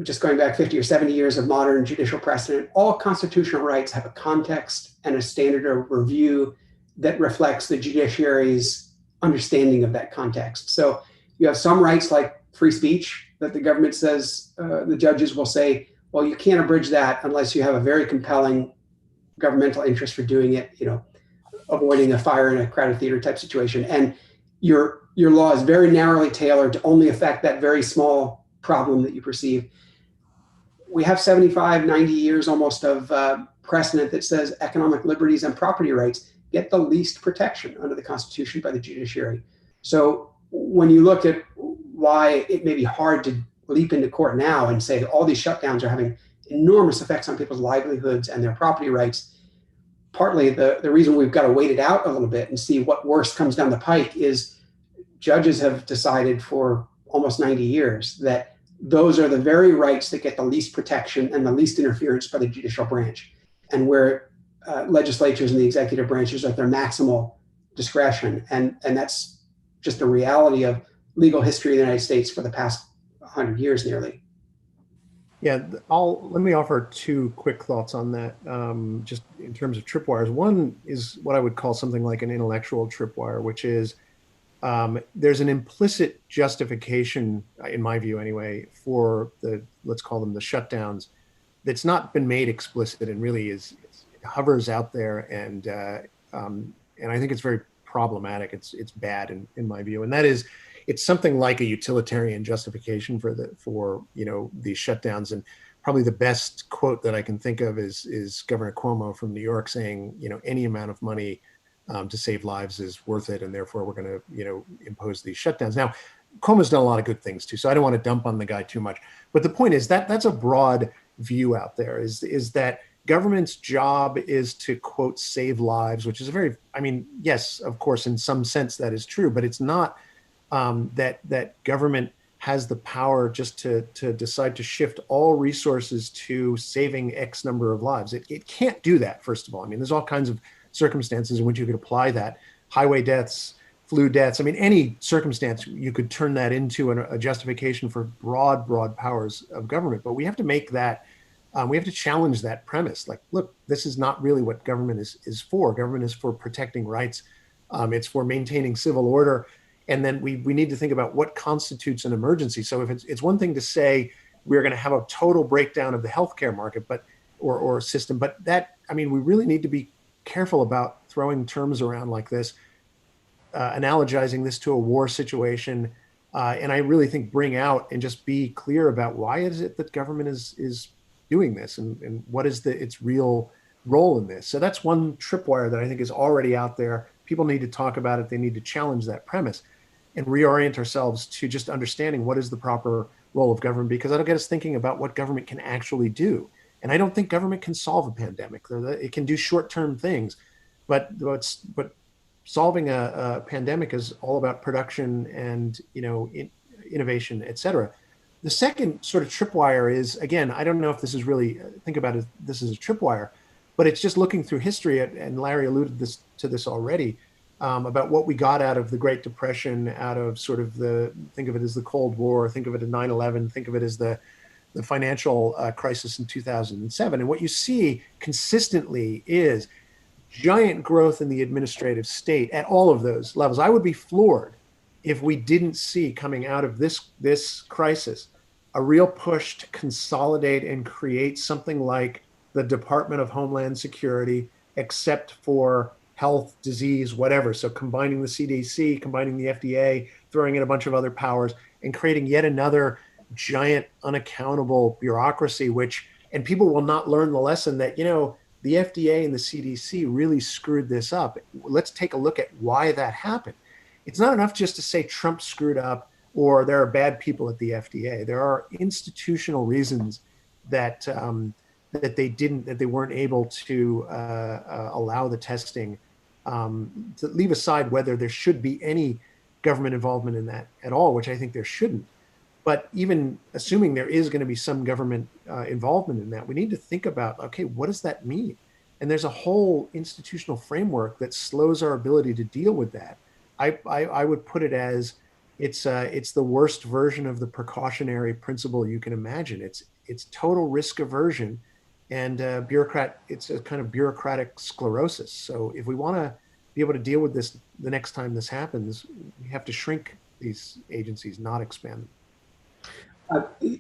just going back 50 or 70 years of modern judicial precedent. All constitutional rights have a context and a standard of review that reflects the judiciary's understanding of that context. So you have some rights like free speech that the government says, the judges will say, well, you can't abridge that unless you have a very compelling governmental interest for doing it, avoiding a fire in a crowded theater type situation. And your law is very narrowly tailored to only affect that very small problem that you perceive. We have 75, 90 years almost of precedent that says economic liberties and property rights get the least protection under the Constitution by the judiciary. So when you look at why it may be hard to leap into court now and say that all these shutdowns are having enormous effects on people's livelihoods and their property rights, partly the reason we've got to wait it out a little bit and see what worse comes down the pike is judges have decided for almost 90 years that those are the very rights that get the least protection and the least interference by the judicial branch, and where legislatures and the executive branches are at their maximal discretion. And that's just a reality of legal history in the United States for the past 100 years nearly. Yeah, let me offer two quick thoughts on that, just in terms of tripwires. One is what I would call something like an intellectual tripwire, which is there's an implicit justification, in my view anyway, for let's call them the shutdowns, that's not been made explicit and really hovers out there, and I think it's very problematic. It's bad in my view, and that is, it's something like a utilitarian justification for these shutdowns. And probably the best quote that I can think of is Governor Cuomo from New York saying, any amount of money to save lives is worth it, and therefore we're going to impose these shutdowns. Now, Cuomo's done a lot of good things too, so I don't want to dump on the guy too much. But the point is that's a broad view out there, is that government's job is to, quote, save lives, which is yes, of course, in some sense that is true, but it's not that government has the power just to decide to shift all resources to saving X number of lives. It can't do that, first of all. I mean, there's all kinds of circumstances in which you could apply that. Highway deaths, flu deaths. I mean, any circumstance, you could turn that into a justification for broad powers of government. But we have to make that, we have to challenge that premise. Like, look, this is not really what government is for. Government is for protecting rights. It's for maintaining civil order. And then we need to think about what constitutes an emergency. So if it's one thing to say we're going to have a total breakdown of the healthcare market, or system, but that, I mean, we really need to be careful about throwing terms around like this, analogizing this to a war situation, and I really think bring out and just be clear about why is it that government is doing this, and what is its real role in this. So that's one tripwire that I think is already out there. People need to talk about it. They need to challenge that premise and reorient ourselves to just understanding what is the proper role of government, because that'll get us thinking about what government can actually do. And I don't think government can solve a pandemic. It can do short-term things, but solving a pandemic is all about production and innovation, et cetera. The second sort of tripwire is, again, I don't know if this is really, think about it, this is a tripwire, but it's just looking through history, and Larry alluded to this already, about what we got out of the Great Depression, out of sort of think of it as the Cold War, think of it as 9/11, think of it as the financial crisis in 2007. And what you see consistently is giant growth in the administrative state at all of those levels. I would be floored if we didn't see, coming out of this crisis, a real push to consolidate and create something like the Department of Homeland Security, except for health, disease, whatever. So combining the CDC, combining the FDA, throwing in a bunch of other powers, and creating yet another giant unaccountable bureaucracy, and people will not learn the lesson that, the FDA and the CDC really screwed this up. Let's take a look at why that happened. It's not enough just to say Trump screwed up or there are bad people at the FDA. There are institutional reasons that they weren't able to allow the testing, to leave aside whether there should be any government involvement in that at all, which I think there shouldn't. But even assuming there is going to be some government involvement in that, we need to think about, okay, what does that mean? And there's a whole institutional framework that slows our ability to deal with that. I would put it as it's the worst version of the precautionary principle you can imagine. It's total risk aversion, and it's a kind of bureaucratic sclerosis. So if we want to be able to deal with this the next time this happens, we have to shrink these agencies, not expand them.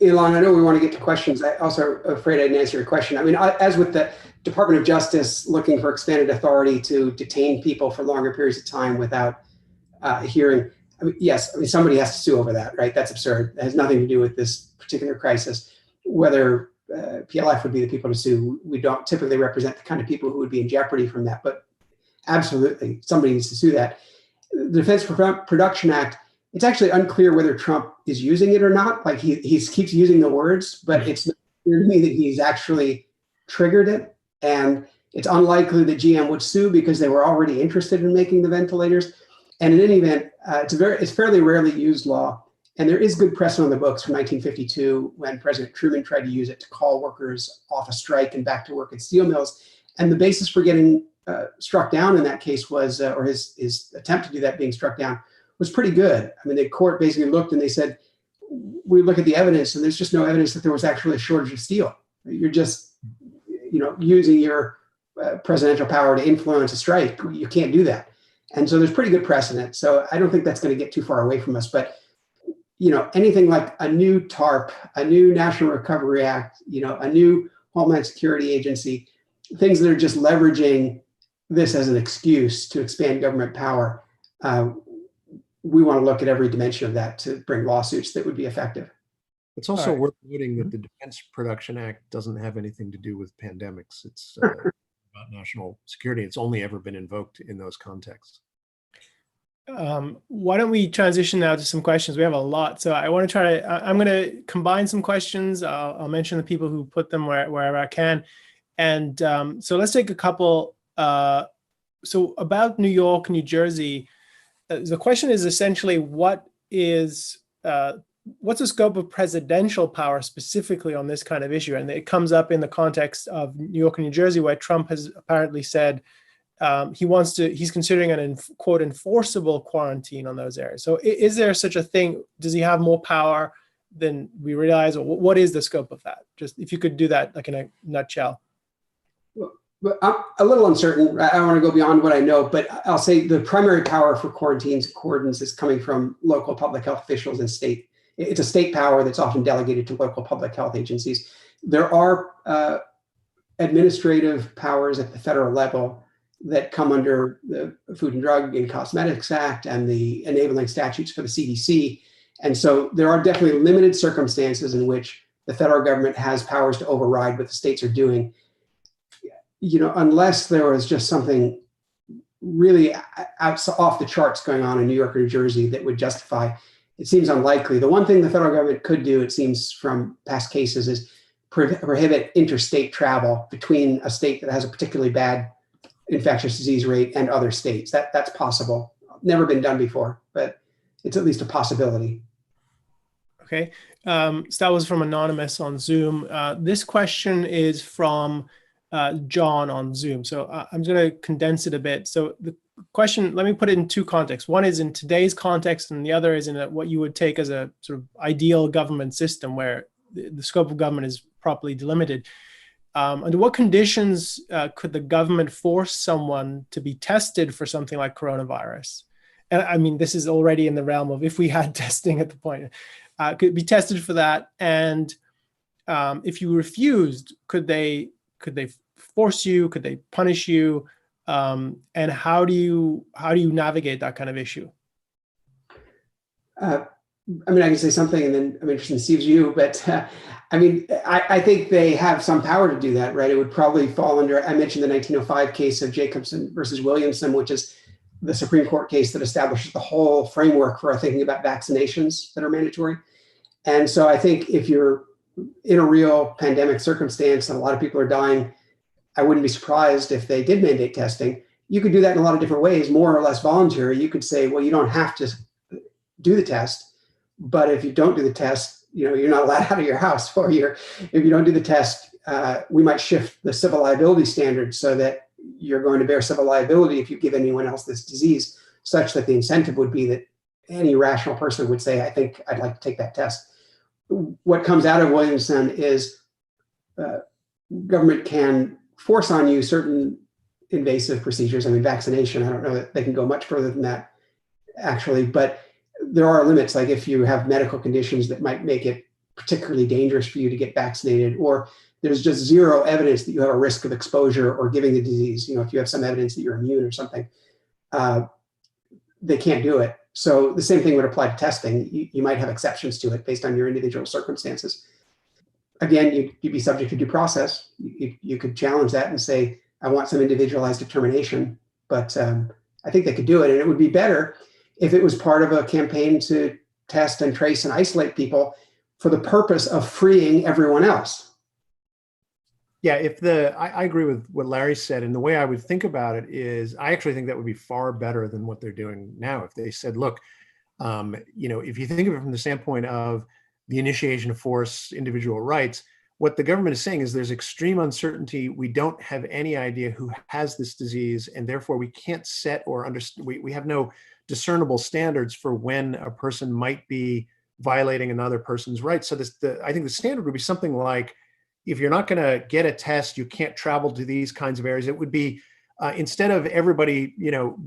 Elan, I know we want to get to questions. I also afraid I didn't answer your question. I mean, as with the Department of Justice looking for expanded authority to detain people for longer periods of time without hearing, yes, somebody has to sue over that, right? That's absurd. It has nothing to do with this particular crisis. Whether PLF would be the people to sue, we don't typically represent the kind of people who would be in jeopardy from that, but absolutely, somebody needs to sue that. The Defense Production Act, it's actually unclear whether Trump is using it or not. Like he keeps using the words, but it's not clear to me that he's actually triggered it. And it's unlikely that GM would sue because they were already interested in making the ventilators. And in any event, it's fairly rarely used law. And there is good precedent on the books from 1952 when President Truman tried to use it to call workers off a strike and back to work at steel mills. And the basis for getting struck down in that case was, or his attempt to do that being struck down, was pretty good. I mean, the court basically looked and they said, we look at the evidence and there's just no evidence that there was actually a shortage of steel. You're just, using your presidential power to influence a strike. You can't do that. And so there's pretty good precedent. So I don't think that's going to get too far away from us. But, anything like a new TARP, a new National Recovery Act, a new Homeland Security Agency, things that are just leveraging this as an excuse to expand government power, we want to look at every dimension of that to bring lawsuits that would be effective. It's also worth noting that the Defense Production Act doesn't have anything to do with pandemics. It's about national security. It's only ever been invoked in those contexts. Why don't we transition now to some questions? We have a lot. So I want to I'm going to combine some questions. I'll mention the people who put them wherever I can. And so let's take a couple. So about New York, New Jersey, the question is essentially what is what's the scope of presidential power specifically on this kind of issue? And it comes up in the context of New York and New Jersey, where Trump has apparently said he's considering an quote enforceable quarantine on those areas. So is there such a thing? Does he have more power than we realize, or what is the scope of that? Just if you could do that, like in a nutshell. Well, I'm a little uncertain. I don't want to go beyond what I know, but I'll say the primary power for quarantines and cordons is coming from local public health officials and state. It's a state power that's often delegated to local public health agencies. There are administrative powers at the federal level that come under the Food and Drug and Cosmetics Act and the enabling statutes for the CDC. And so there are definitely limited circumstances in which the federal government has powers to override what the states are doing. Unless there was just something really off the charts going on in New York or New Jersey that would justify, it seems unlikely. The one thing the federal government could do, it seems from past cases, is prohibit interstate travel between a state that has a particularly bad infectious disease rate and other states. That's possible. Never been done before, but it's at least a possibility. Okay. So that was from Anonymous on Zoom. This question is from John on Zoom. So I'm going to condense it a bit. So the question, let me put it in two contexts. One is in today's context, and the other is in what you would take as a sort of ideal government system where the scope of government is properly delimited. Under what conditions could the government force someone to be tested for something like coronavirus? And I mean, this is already in the realm of if we had testing at the point, could be tested for that. And if you refused, could they force you? Could they punish you? And how do you navigate that kind of issue? I can say something, and then I'm interested in Steve's view. But I think they have some power to do that, right? It would probably fall under. I mentioned the 1905 case of Jacobson versus Williamson, which is the Supreme Court case that establishes the whole framework for thinking about vaccinations that are mandatory. And so I think if you're in a real pandemic circumstance and a lot of people are dying, I wouldn't be surprised if they did mandate testing. You could do that in a lot of different ways, more or less voluntary. You could say, well, you don't have to do the test, but if you don't do the test, you're not allowed out of your house, or if you don't do the test, we might shift the civil liability standards so that you're going to bear civil liability if you give anyone else this disease, such that the incentive would be that any rational person would say, I think I'd like to take that test. What comes out of Williamson is government can force on you certain invasive procedures. Vaccination, I don't know that they can go much further than that, actually, but there are limits. Like if you have medical conditions that might make it particularly dangerous for you to get vaccinated, or there's just zero evidence that you have a risk of exposure or giving the disease. If you have some evidence that you're immune or something, they can't do it. So the same thing would apply to testing. You might have exceptions to it based on your individual circumstances. Again, you'd be subject to due process. You could challenge that and say, I want some individualized determination, but I think they could do it. And it would be better if it was part of a campaign to test and trace and isolate people for the purpose of freeing everyone else. Yeah, I agree with what Larry said. And the way I would think about it is, I actually think that would be far better than what they're doing now. If they said, look, if you think of it from the standpoint of the initiation of force, individual rights, what the government is saying is there's extreme uncertainty. We don't have any idea who has this disease, and therefore we can't set or understand. We have no discernible standards for when a person might be violating another person's rights. So I think the standard would be something like, if you're not going to get a test, you can't travel to these kinds of areas. It would be instead of everybody,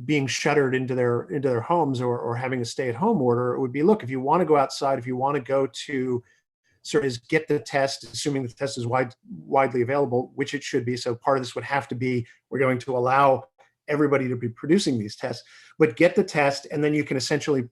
being shuttered into their homes or having a stay-at-home order, it would be, look, if you want to go outside, if you want to go to services, get the test, assuming the test is widely available, which it should be. So part of this would have to be, we're going to allow everybody to be producing these tests, but get the test, and then you can essentially,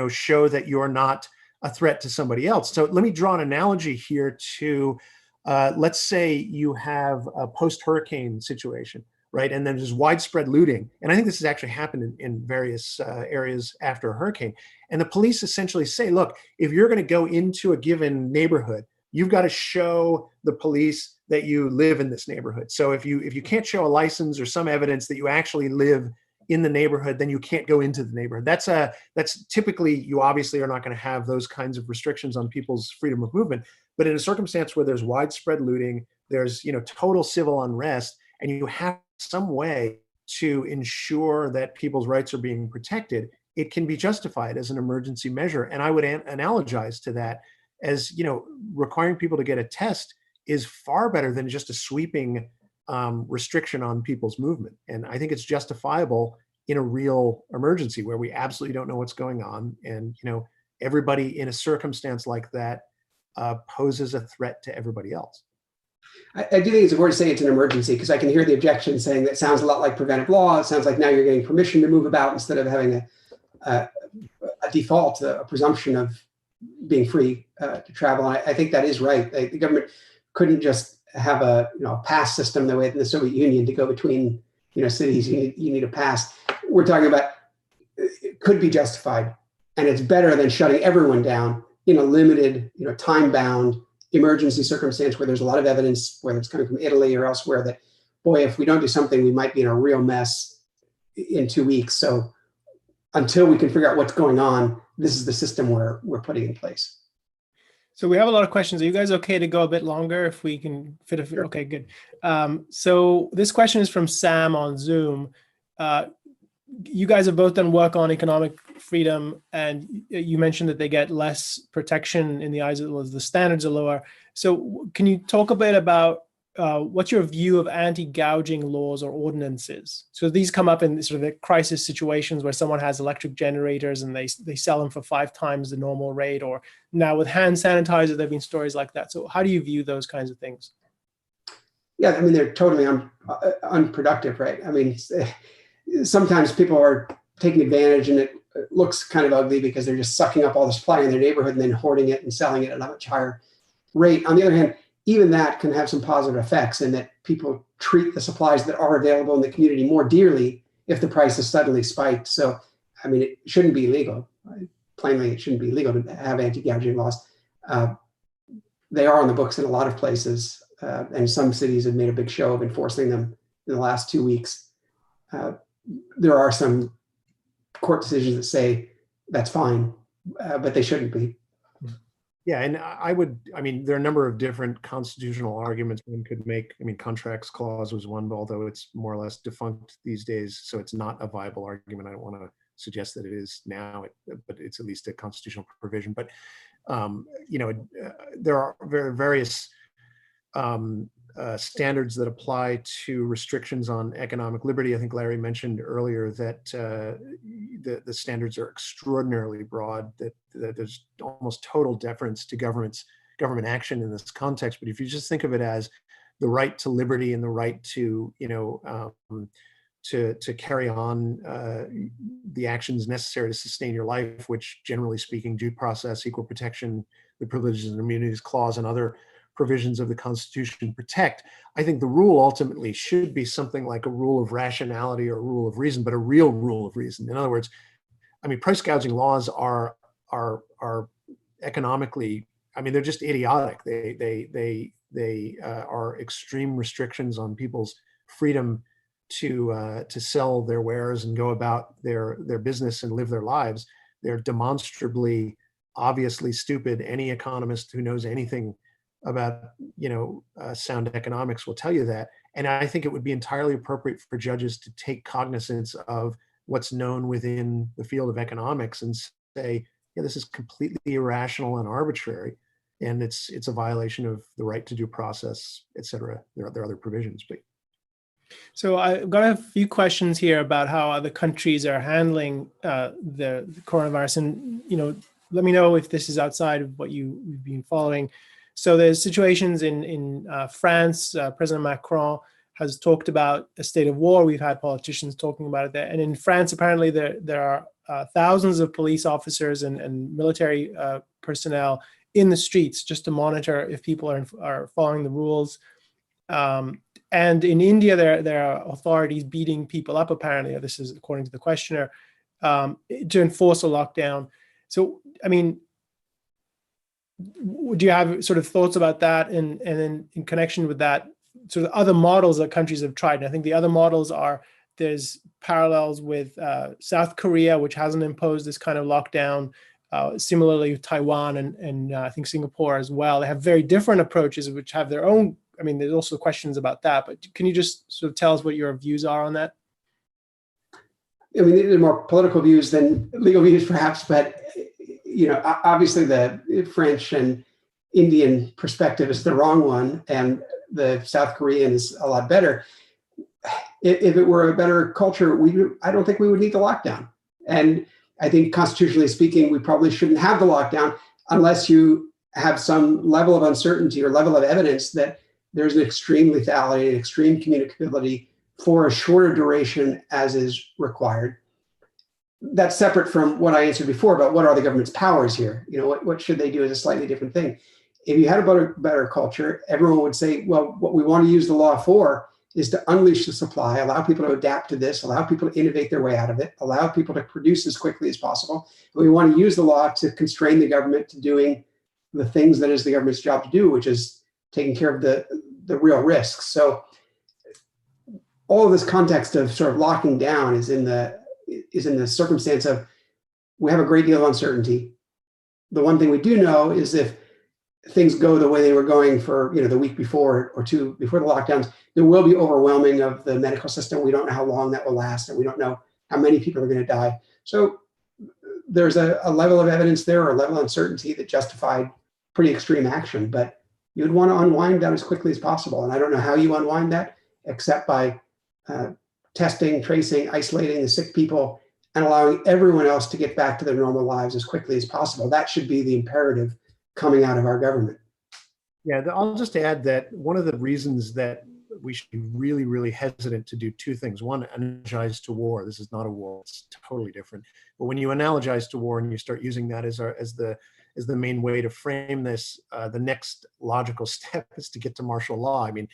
show that you're not a threat to somebody else. So let me draw an analogy here to. Let's say you have a post-hurricane situation, right? And then there's widespread looting. And I think this has actually happened in various areas after a hurricane. And the police essentially say, look, if you're going to go into a given neighborhood, you've got to show the police that you live in this neighborhood. So if you can't show a license or some evidence that you actually live in the neighborhood, then you can't go into the neighborhood. That's typically, you obviously are not going to have those kinds of restrictions on people's freedom of movement. But in a circumstance where there's widespread looting, there's total civil unrest, and you have some way to ensure that people's rights are being protected, it can be justified as an emergency measure. And I would analogize to that as, requiring people to get a test is far better than just a sweeping restriction on people's movement. And I think it's justifiable in a real emergency where we absolutely don't know what's going on. And, everybody in a circumstance like that poses a threat to everybody else. I do think it's important to say it's an emergency, because I can hear the objection saying that sounds a lot like preventive law. It sounds like now you're getting permission to move about instead of having a default, a presumption of being free to travel. And I think that is right. The government couldn't just have a pass system the way in the Soviet Union to go between cities. You need a pass. We're talking about it could be justified, and it's better than shutting everyone down in a limited, time-bound emergency circumstance where there's a lot of evidence, whether it's coming from Italy or elsewhere, that, boy, if we don't do something, we might be in a real mess in 2 weeks. So until we can figure out what's going on, this is the system we're putting in place. So we have a lot of questions. Are you guys okay to go a bit longer if we can fit a few? Okay, good. So this question is from Sam on Zoom. You guys have both done work on economic freedom, and you mentioned that they get less protection in the eyes of the standards are lower. So can you talk a bit about what's your view of anti-gouging laws or ordinances? So these come up in sort of crisis situations where someone has electric generators and they sell them for 5 times the normal rate, or now with hand sanitizer, there've been stories like that. So how do you view those kinds of things? Yeah, I mean, they're totally unproductive, right? I mean, sometimes people are taking advantage and it looks kind of ugly because they're just sucking up all the supply in their neighborhood and then hoarding it and selling it at a much higher rate. On the other hand, even that can have some positive effects in that people treat the supplies that are available in the community more dearly if the price is suddenly spiked. So, I mean, it shouldn't be illegal. Plainly, it shouldn't be illegal to have anti-gouging laws. They are on the books in a lot of places, and some cities have made a big show of enforcing them in the last 2 weeks. There are some court decisions that say that's fine, but they shouldn't be. Yeah, and I mean, there are a number of different constitutional arguments one could make. I mean, contracts clause was one, although it's more or less defunct these days, so it's not a viable argument. I don't want to suggest that it is now, but it's at least a constitutional provision. But there are various standards that apply to restrictions on economic liberty. I think Larry mentioned earlier that the standards are extraordinarily broad, that there's almost total deference to government action in this context. But if you just think of it as the right to liberty and the right to, to carry on the actions necessary to sustain your life, which generally speaking, due process, equal protection, the Privileges and Immunities Clause, and other provisions of the Constitution protect, I think the rule ultimately should be something like a rule of rationality or a rule of reason, but a real rule of reason. In other words, I mean, price gouging laws are economically, I mean, they're just idiotic. They are extreme restrictions on people's freedom to sell their wares and go about their business and live their lives. They're demonstrably, obviously stupid. Any economist who knows anything about sound economics will tell you that. And I think it would be entirely appropriate for judges to take cognizance of what's known within the field of economics and say, yeah, this is completely irrational and arbitrary, and it's a violation of the right to due process, et cetera. There are other provisions, but. So I've got a few questions here about how other countries are handling the coronavirus, and let me know if this is outside of what you've been following. So there's situations in France. President Macron has talked about a state of war. We've had politicians talking about it there. And in France, apparently there are thousands of police officers and military personnel in the streets just to monitor if people are following the rules. And in India, there are authorities beating people up, apparently. This is according to the questioner, to enforce a lockdown. So, I mean, do you have sort of thoughts about that? And then in connection with that, sort of other models that countries have tried? And I think the other models are there's parallels with South Korea, which hasn't imposed this kind of lockdown. Similarly, Taiwan and I think Singapore as well. They have very different approaches, which have their own. I mean, there's also questions about that. But can you just sort of tell us what your views are on that? I mean, they're more political views than legal views, perhaps. But obviously, the French and Indian perspective is the wrong one, and the South Korean is a lot better. If it were a better culture, I don't think we would need the lockdown. And I think constitutionally speaking, we probably shouldn't have the lockdown unless you have some level of uncertainty or level of evidence that there's an extreme lethality, an extreme communicability for a shorter duration as is required. That's separate from what I answered before about what are the government's powers here. What should they do is a slightly different thing. If you had a better culture, everyone would say, well, what we want to use the law for is to unleash the supply, allow people to adapt to this, allow people to innovate their way out of it, allow people to produce as quickly as possible. And we want to use the law to constrain the government to doing the things that is the government's job to do, which is taking care of the real risks. So all of this context of sort of locking down is in the circumstance of we have a great deal of uncertainty. The one thing we do know is if things go the way they were going for the week before or two before the lockdowns, there will be overwhelming of the medical system. We don't know how long that will last, and we don't know how many people are going to die. So there's a level of evidence there, or a level of uncertainty that justified pretty extreme action. But you'd want to unwind that as quickly as possible. And I don't know how you unwind that except by testing, tracing, isolating the sick people, and allowing everyone else to get back to their normal lives as quickly as possible. That should be the imperative coming out of our government. Yeah, I'll just add that one of the reasons that we should be really, really hesitant to do two things. One, analogize to war. This is not a war. It's totally different. But when you analogize to war and you start using that as the main way to frame this, the next logical step is to get to martial law. I mean,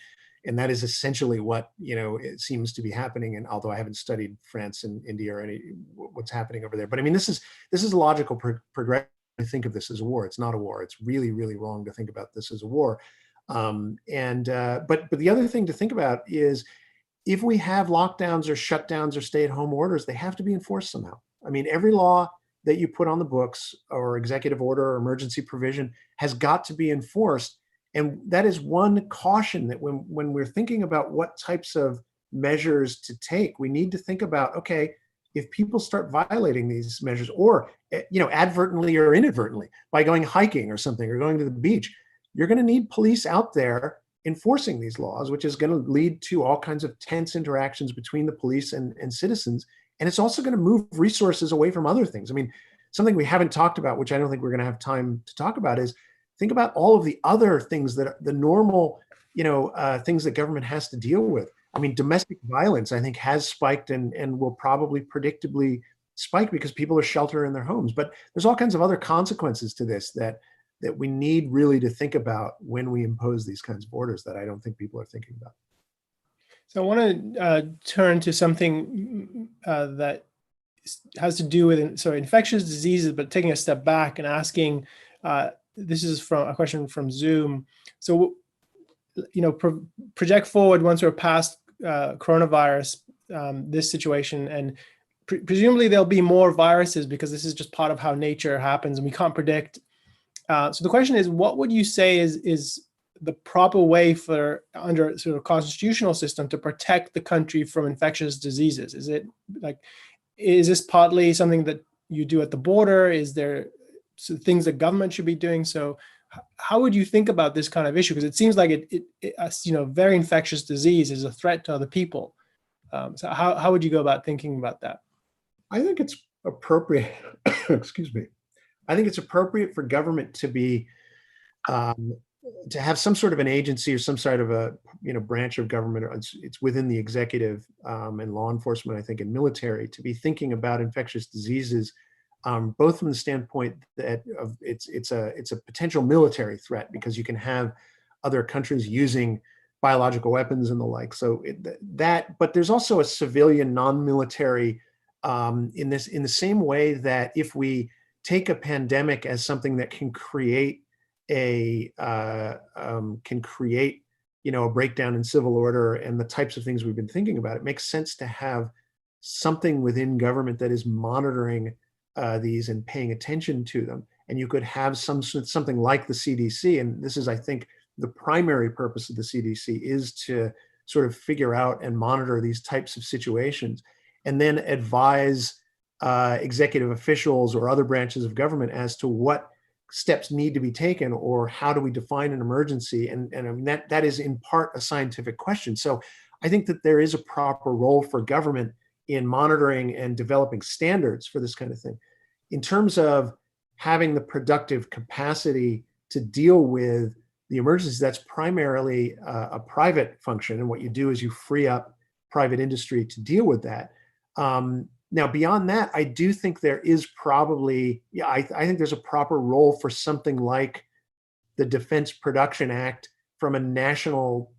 and that is essentially what it seems to be happening. And although I haven't studied France and India or what's happening over there, but I mean, this is a logical progression to think of this as a war. It's not a war. It's really, really wrong to think about this as a war. But the other thing to think about is if we have lockdowns or shutdowns or stay-at-home orders, they have to be enforced somehow. I mean, every law that you put on the books or executive order or emergency provision has got to be enforced. And that is one caution that when we're thinking about what types of measures to take, we need to think about, okay, if people start violating these measures or, advertently or inadvertently by going hiking or something or going to the beach, you're going to need police out there enforcing these laws, which is going to lead to all kinds of tense interactions between the police and citizens. And it's also going to move resources away from other things. I mean, something we haven't talked about, which I don't think we're going to have time to talk about, is think about all of the other things that are the normal, things that government has to deal with. I mean, domestic violence, I think, has spiked and will probably predictably spike because people are shelter in their homes. But there's all kinds of other consequences to this that we need really to think about when we impose these kinds of orders that I don't think people are thinking about. So I want to turn to something that has to do with infectious diseases, but taking a step back and asking, this is from a question from Zoom. So, project forward once we're past coronavirus, this situation, and presumably there'll be more viruses because this is just part of how nature happens and we can't predict. So the question is, what would you say is the proper way for under sort of constitutional system to protect the country from infectious diseases? Is this partly something that you do at the border? Is there things that government should be doing? So how would you think about this kind of issue? Because it seems like very infectious disease is a threat to other people. So how would you go about thinking about that? I think it's appropriate. Excuse me. I think it's appropriate for government to be to have some sort of an agency or some sort of a branch of government. It's within the executive and law enforcement, I think, and military, to be thinking about infectious diseases, both from the standpoint that it's a potential military threat because you can have other countries using biological weapons and the like. So but there's also a civilian, non-military in the same way that if we take a pandemic as something that can create a breakdown in civil order and the types of things we've been thinking about, it makes sense to have something within government that is monitoring these and paying attention to them. And you could have something like the CDC. And this is, I think, the primary purpose of the CDC is to sort of figure out and monitor these types of situations, and then advise executive officials or other branches of government as to what steps need to be taken, or how do we define an emergency. And I mean, that is in part a scientific question. So I think that there is a proper role for government in monitoring and developing standards for this kind of thing. In terms of having the productive capacity to deal with the emergencies, that's primarily a private function. And what you do is you free up private industry to deal with that. Now, beyond that, I do think there is probably, I think there's a proper role for something like the Defense Production Act from a national,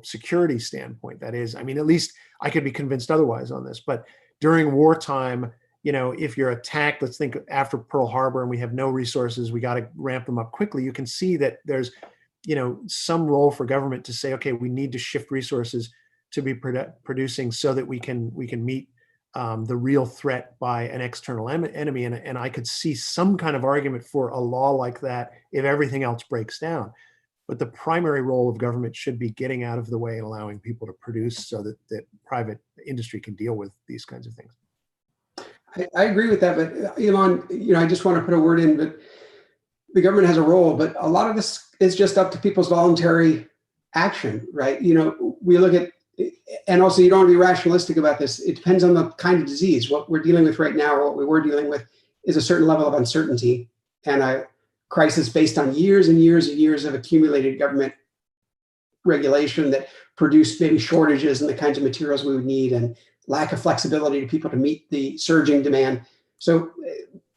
security standpoint. That is, I mean, at least I could be convinced otherwise on this. But during wartime, if you're attacked, let's think after Pearl Harbor and we have no resources, we got to ramp them up quickly. You can see that there's, some role for government to say, okay, we need to shift resources to be producing so that we can meet the real threat by an external enemy. And I could see some kind of argument for a law like that if everything else breaks down. But the primary role of government should be getting out of the way and allowing people to produce so that private industry can deal with these kinds of things. I agree with that, but Elan, I just want to put a word in, but the government has a role, but a lot of this is just up to people's voluntary action, right? We look at, and also you don't want to be rationalistic about this. It depends on the kind of disease. What we're dealing with right now, or what we were dealing with, is a certain level of uncertainty and a crisis based on years and years and years of accumulated government regulation that produced maybe shortages in the kinds of materials we would need and lack of flexibility to people to meet the surging demand. So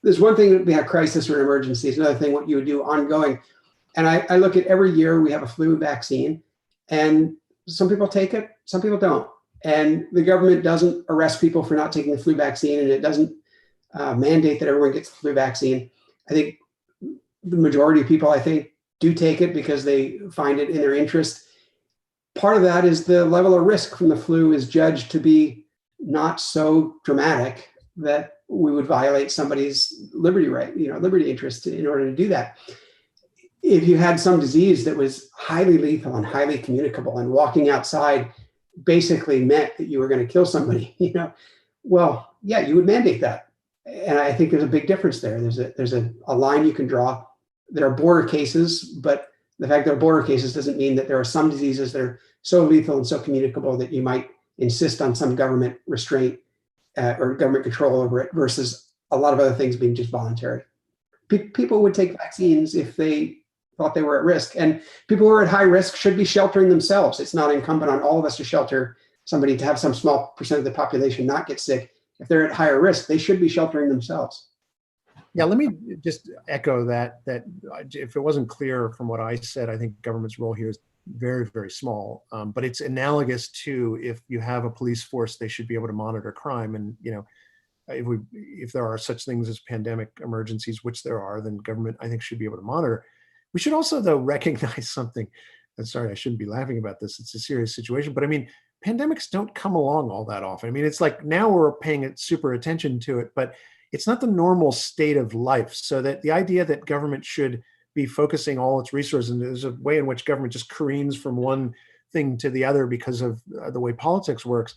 there's one thing that we have crisis or an emergency. It's another thing what you would do ongoing. And I look at every year we have a flu vaccine, and some people take it, some people don't. And the government doesn't arrest people for not taking the flu vaccine, and it doesn't mandate that everyone gets the flu vaccine. I think the majority of people, do take it because they find it in their interest. Part of that is the level of risk from the flu is judged to be not so dramatic that we would violate somebody's liberty right, liberty interest in order to do that. If you had some disease that was highly lethal and highly communicable, and walking outside basically meant that you were going to kill somebody, well, yeah, you would mandate that. And I think there's a big difference there. There's a line you can draw. There are border cases, but the fact there are border cases doesn't mean that there are some diseases that are so lethal and so communicable that you might insist on some government restraint or government control over it, versus a lot of other things being just voluntary. People would take vaccines if they thought they were at risk, and people who are at high risk should be sheltering themselves. It's not incumbent on all of us to shelter somebody, to have some small percent of the population not get sick. If they're at higher risk, they should be sheltering themselves. Yeah, let me just echo that if it wasn't clear from what I said, I think government's role here is very, very small. But it's analogous to, if you have a police force, they should be able to monitor crime. And, if there are such things as pandemic emergencies, which there are, then government, I think, should be able to monitor. We should also, though, recognize something. And sorry, I shouldn't be laughing about this. It's a serious situation. But I mean, pandemics don't come along all that often. I mean, it's like now we're paying super attention to it, but it's not the normal state of life. So that the idea that government should be focusing all its resources, and there's a way in which government just careens from one thing to the other because of the way politics works.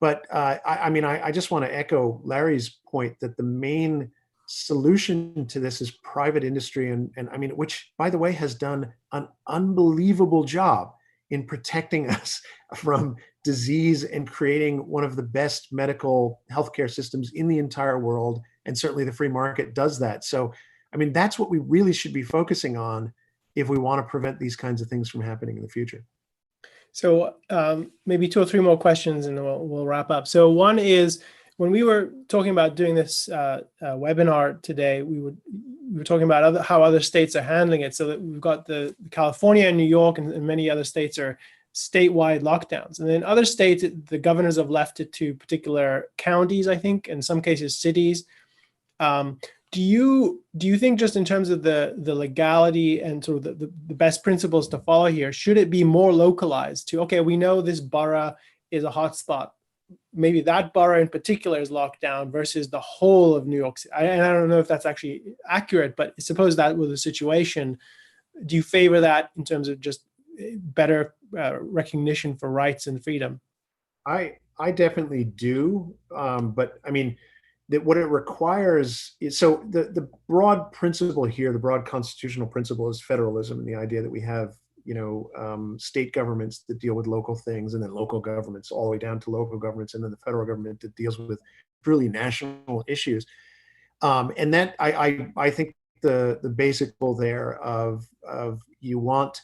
But I just want to echo Larry's point that the main solution to this is private industry, and I mean, which, by the way, has done an unbelievable job in protecting us from disease and creating one of the best medical healthcare systems in the entire world. And certainly the free market does that. So, I mean, that's what we really should be focusing on if we want to prevent these kinds of things from happening in the future. So maybe 2 or 3 more questions and then we'll wrap up. So one is, when we were talking about doing this webinar today, we were talking about how other states are handling it. So that we've got the California and New York and many other states are statewide lockdowns. And then other states, the governors have left it to particular counties, I think, in some cases cities. Do Do you think, just in terms of the legality and sort of the best principles to follow here, should it be more localized to, okay, we know this borough is a hotspot, maybe that borough in particular is locked down versus the whole of New York City? And I don't know if that's actually accurate, but suppose that was the situation. Do you favor that in terms of just better recognition for rights and freedom? I definitely do, but I mean, that what it requires is, so the broad principle here, the broad constitutional principle is federalism, and the idea that we have, state governments that deal with local things, and then local governments all the way down to local governments, and then the federal government that deals with really national issues. And that I think the basic goal there of you want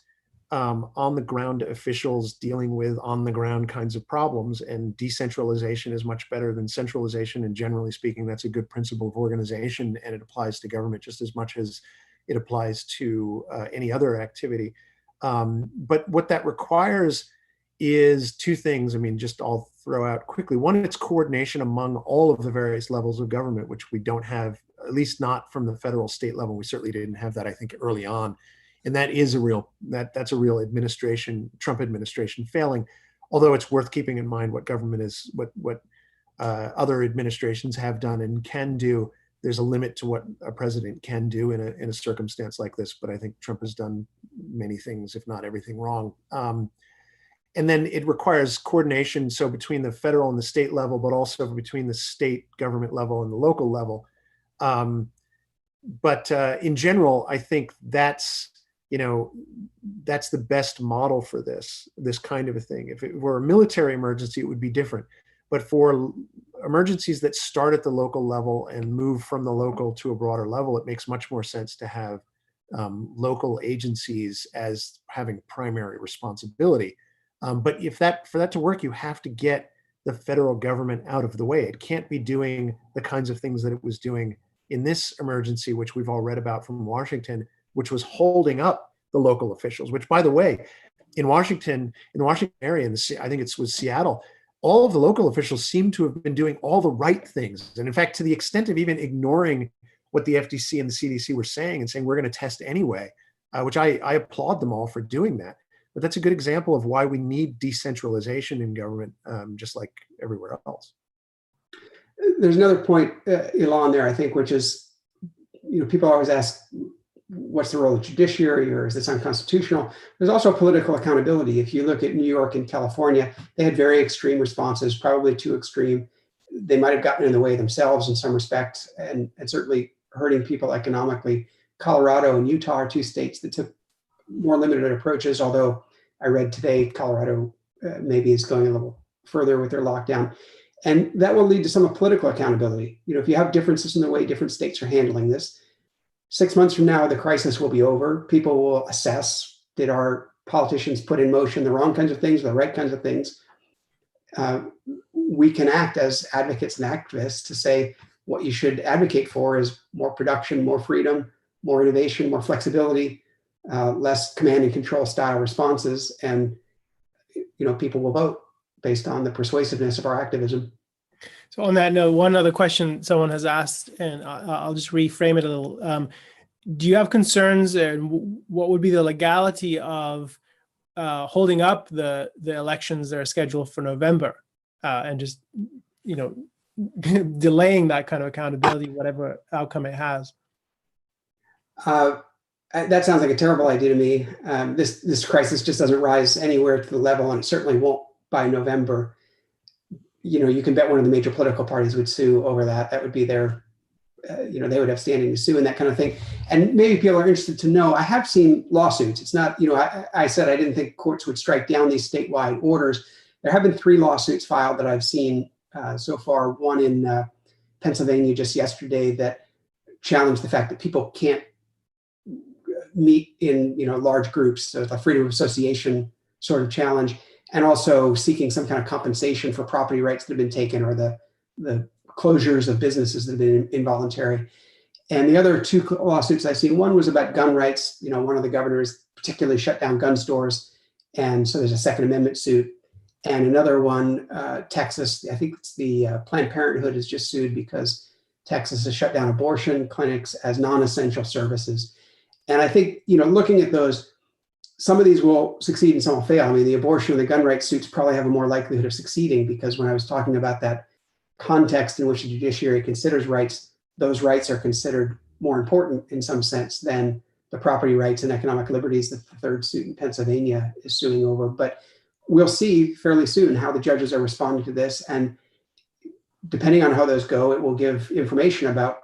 on the ground officials dealing with on the ground kinds of problems, and decentralization is much better than centralization. And generally speaking, that's a good principle of organization, and it applies to government just as much as it applies to any other activity. But what that requires is two things. I mean, just I'll throw out quickly. One, it's coordination among all of the various levels of government, which we don't have, at least not from the federal state level. We certainly didn't have that, I think, early on. And that is that's a real administration, Trump administration failing. Although it's worth keeping in mind what government is, what other administrations have done and can do. There's a limit to what a president can do in a circumstance like this. But I think Trump has done many things, if not everything, wrong. And then it requires coordination, so between the federal and the state level, but also between the state government level and the local level. But in general, I think that's the best model for this kind of a thing. If it were a military emergency, it would be different. But for emergencies that start at the local level and move from the local to a broader level, it makes much more sense to have local agencies as having primary responsibility. But for that to work, you have to get the federal government out of the way. It can't be doing the kinds of things that it was doing in this emergency, which we've all read about from Washington, which was holding up the local officials, which, by the way, in the Washington area, I think it was Seattle, all of the local officials seem to have been doing all the right things. And in fact, to the extent of even ignoring what the FDC and the CDC were saying and saying, we're going to test anyway, which I applaud them all for doing that. But that's a good example of why we need decentralization in government, just like everywhere else. There's another point, Elan, there, I think, which is, people always ask, what's the role of the judiciary, or is this unconstitutional? There's also political accountability. If you look at New York and California, they had very extreme responses, probably too extreme. They might have gotten in the way themselves in some respects, and certainly hurting people economically. Colorado and Utah are two states that took more limited approaches, although I read today Colorado maybe is going a little further with their lockdown. And that will lead to some political accountability. If you have differences in the way different states are handling this, 6 months from now, the crisis will be over. People will assess, did our politicians put in motion the wrong kinds of things, the right kinds of things? We can act as advocates and activists to say what you should advocate for is more production, more freedom, more innovation, more flexibility, less command and control style responses. And, people will vote based on the persuasiveness of our activism. So on that note, one other question someone has asked, and I'll just reframe it a little. Do you have concerns, and what would be the legality of holding up the elections that are scheduled for November, and just, delaying that kind of accountability, whatever outcome it has? That sounds like a terrible idea to me. This crisis just doesn't rise anywhere to the level, and it certainly won't by November. You can bet one of the major political parties would sue over that. That would be their, they would have standing to sue and that kind of thing. And maybe people are interested to know, I have seen lawsuits. It's not, I said I didn't think courts would strike down these statewide orders. There have been 3 lawsuits filed that I've seen so far. One in Pennsylvania just yesterday that challenged the fact that people can't meet in, large groups. So the freedom of association sort of challenge. And also seeking some kind of compensation for property rights that have been taken, or the closures of businesses that have been involuntary. And the other 2 lawsuits I've seen, one was about gun rights. One of the governors particularly shut down gun stores, and so there's a Second Amendment suit. And another one, Texas, I think it's the Planned Parenthood has just sued because Texas has shut down abortion clinics as non-essential services. And I think, looking at those, some of these will succeed and some will fail. I mean, the abortion and the gun rights suits probably have a more likelihood of succeeding, because when I was talking about that context in which the judiciary considers rights, those rights are considered more important in some sense than the property rights and economic liberties that the third suit in Pennsylvania is suing over. But we'll see fairly soon how the judges are responding to this. And depending on how those go, it will give information about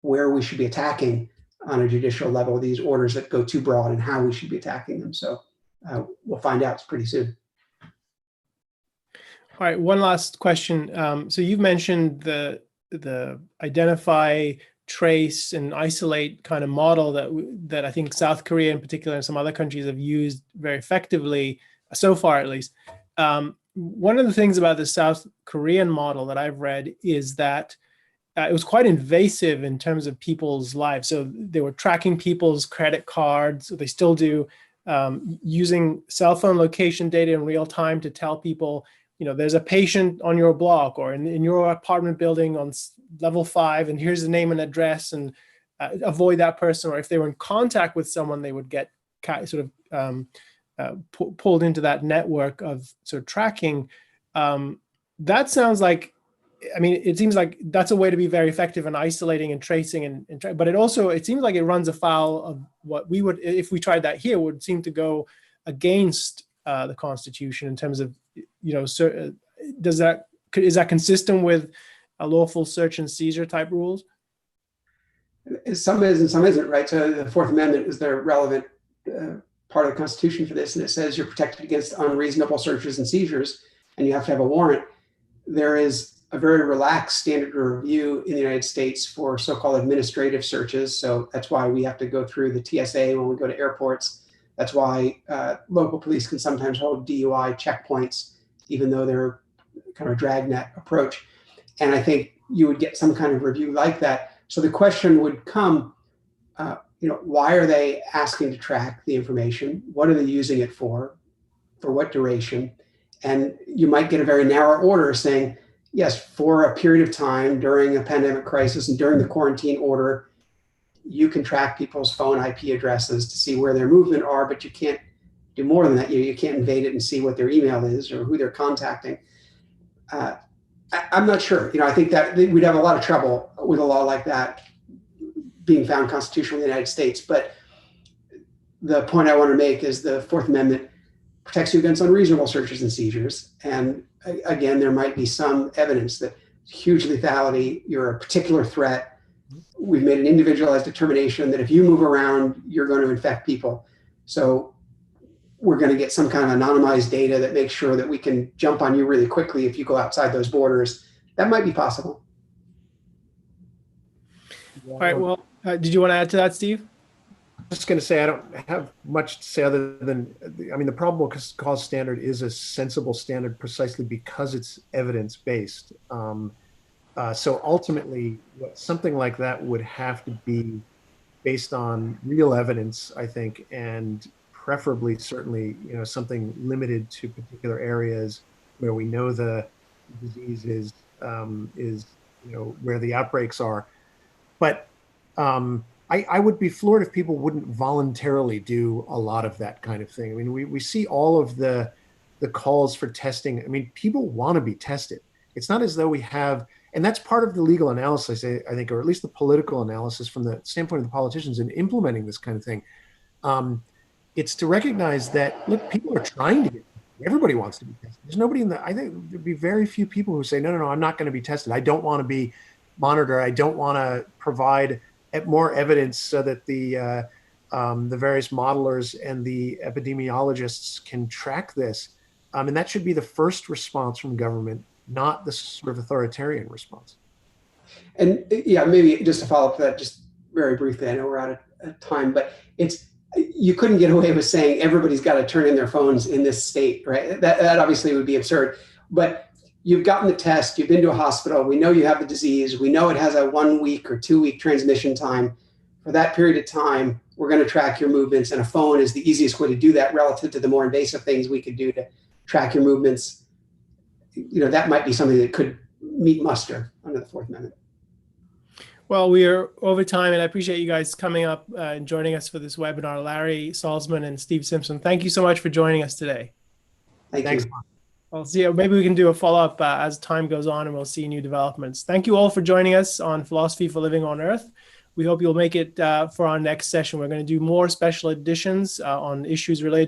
where we should be attacking on a judicial level these orders that go too broad and how we should be attacking them. So we'll find out pretty soon. All right, one last question. So you've mentioned the identify, trace, and isolate kind of model that I think South Korea in particular and some other countries have used very effectively, so far at least. One of the things about the South Korean model that I've read is that it was quite invasive in terms of people's lives. So they were tracking people's credit cards, they still do, using cell phone location data in real time to tell people, there's a patient on your block or in your apartment building on level 5, and here's the name and address, and avoid that person. Or if they were in contact with someone, they would get sort of pulled into that network of sort of tracking. That sounds like, it seems like that's a way to be very effective in isolating and tracing, but it seems like it runs afoul of what we would, if we tried that here, would seem to go against the Constitution in terms of, is that consistent with a lawful search and seizure type rules? Some is and some isn't, right? So the Fourth Amendment is the relevant part of the Constitution for this, and it says you're protected against unreasonable searches and seizures, and you have to have a warrant. There is a very relaxed standard of review in the United States for so-called administrative searches. So that's why we have to go through the TSA when we go to airports. That's why local police can sometimes hold DUI checkpoints, even though they're kind of a dragnet approach. And I think you would get some kind of review like that. So the question would come, why are they asking to track the information? What are they using it for what duration? And you might get a very narrow order saying, yes, for a period of time during a pandemic crisis and during the quarantine order, you can track people's phone IP addresses to see where their movement are, but you can't do more than that. You can't invade it and see what their email is or who they're contacting. I'm not sure. I think that we'd have a lot of trouble with a law like that being found constitutional in the United States. But the point I want to make is the Fourth Amendment protects you against unreasonable searches and seizures. And again, there might be some evidence that huge lethality, you're a particular threat. We've made an individualized determination that if you move around, you're going to infect people. So we're going to get some kind of anonymized data that makes sure that we can jump on you really quickly if you go outside those borders. That might be possible. All right. Well, did you want to add to that, Steve? I'm just going to say I don't have much to say other than, the probable cause standard is a sensible standard precisely because it's evidence-based. So ultimately, something like that would have to be based on real evidence, I think, and preferably, certainly, something limited to particular areas where we know the disease is where the outbreaks are. But I would be floored if people wouldn't voluntarily do a lot of that kind of thing. We see all of the calls for testing. People want to be tested. It's not as though we have, and that's part of the legal analysis, I think, or at least the political analysis from the standpoint of the politicians in implementing this kind of thing. It's to recognize that, look, people are trying to get tested. Everybody wants to be tested. There's nobody I think there'd be very few people who say, no, I'm not going to be tested. I don't want to be monitored. I don't want to provide more evidence so that the various modelers and the epidemiologists can track this. And that should be the first response from government, not the sort of authoritarian response. And yeah, maybe just to follow up to that, just very briefly, I know we're out of time, but you couldn't get away with saying everybody's got to turn in their phones in this state, right? That obviously would be absurd. But you've gotten the test, you've been to a hospital, we know you have the disease, we know it has a 1 week or 2 week transmission time. For that period of time, we're going to track your movements, and a phone is the easiest way to do that relative to the more invasive things we could do to track your movements. That might be something that could meet muster under the Fourth Amendment. Well, we are over time, and I appreciate you guys coming up and joining us for this webinar. Larry Salzman and Steve Simpson, thank you so much for joining us today. Thanks. I'll see. Maybe we can do a follow-up as time goes on, and we'll see new developments. Thank you all for joining us on Philosophy for Living on Earth. We hope you'll make it for our next session. We're going to do more special editions on issues related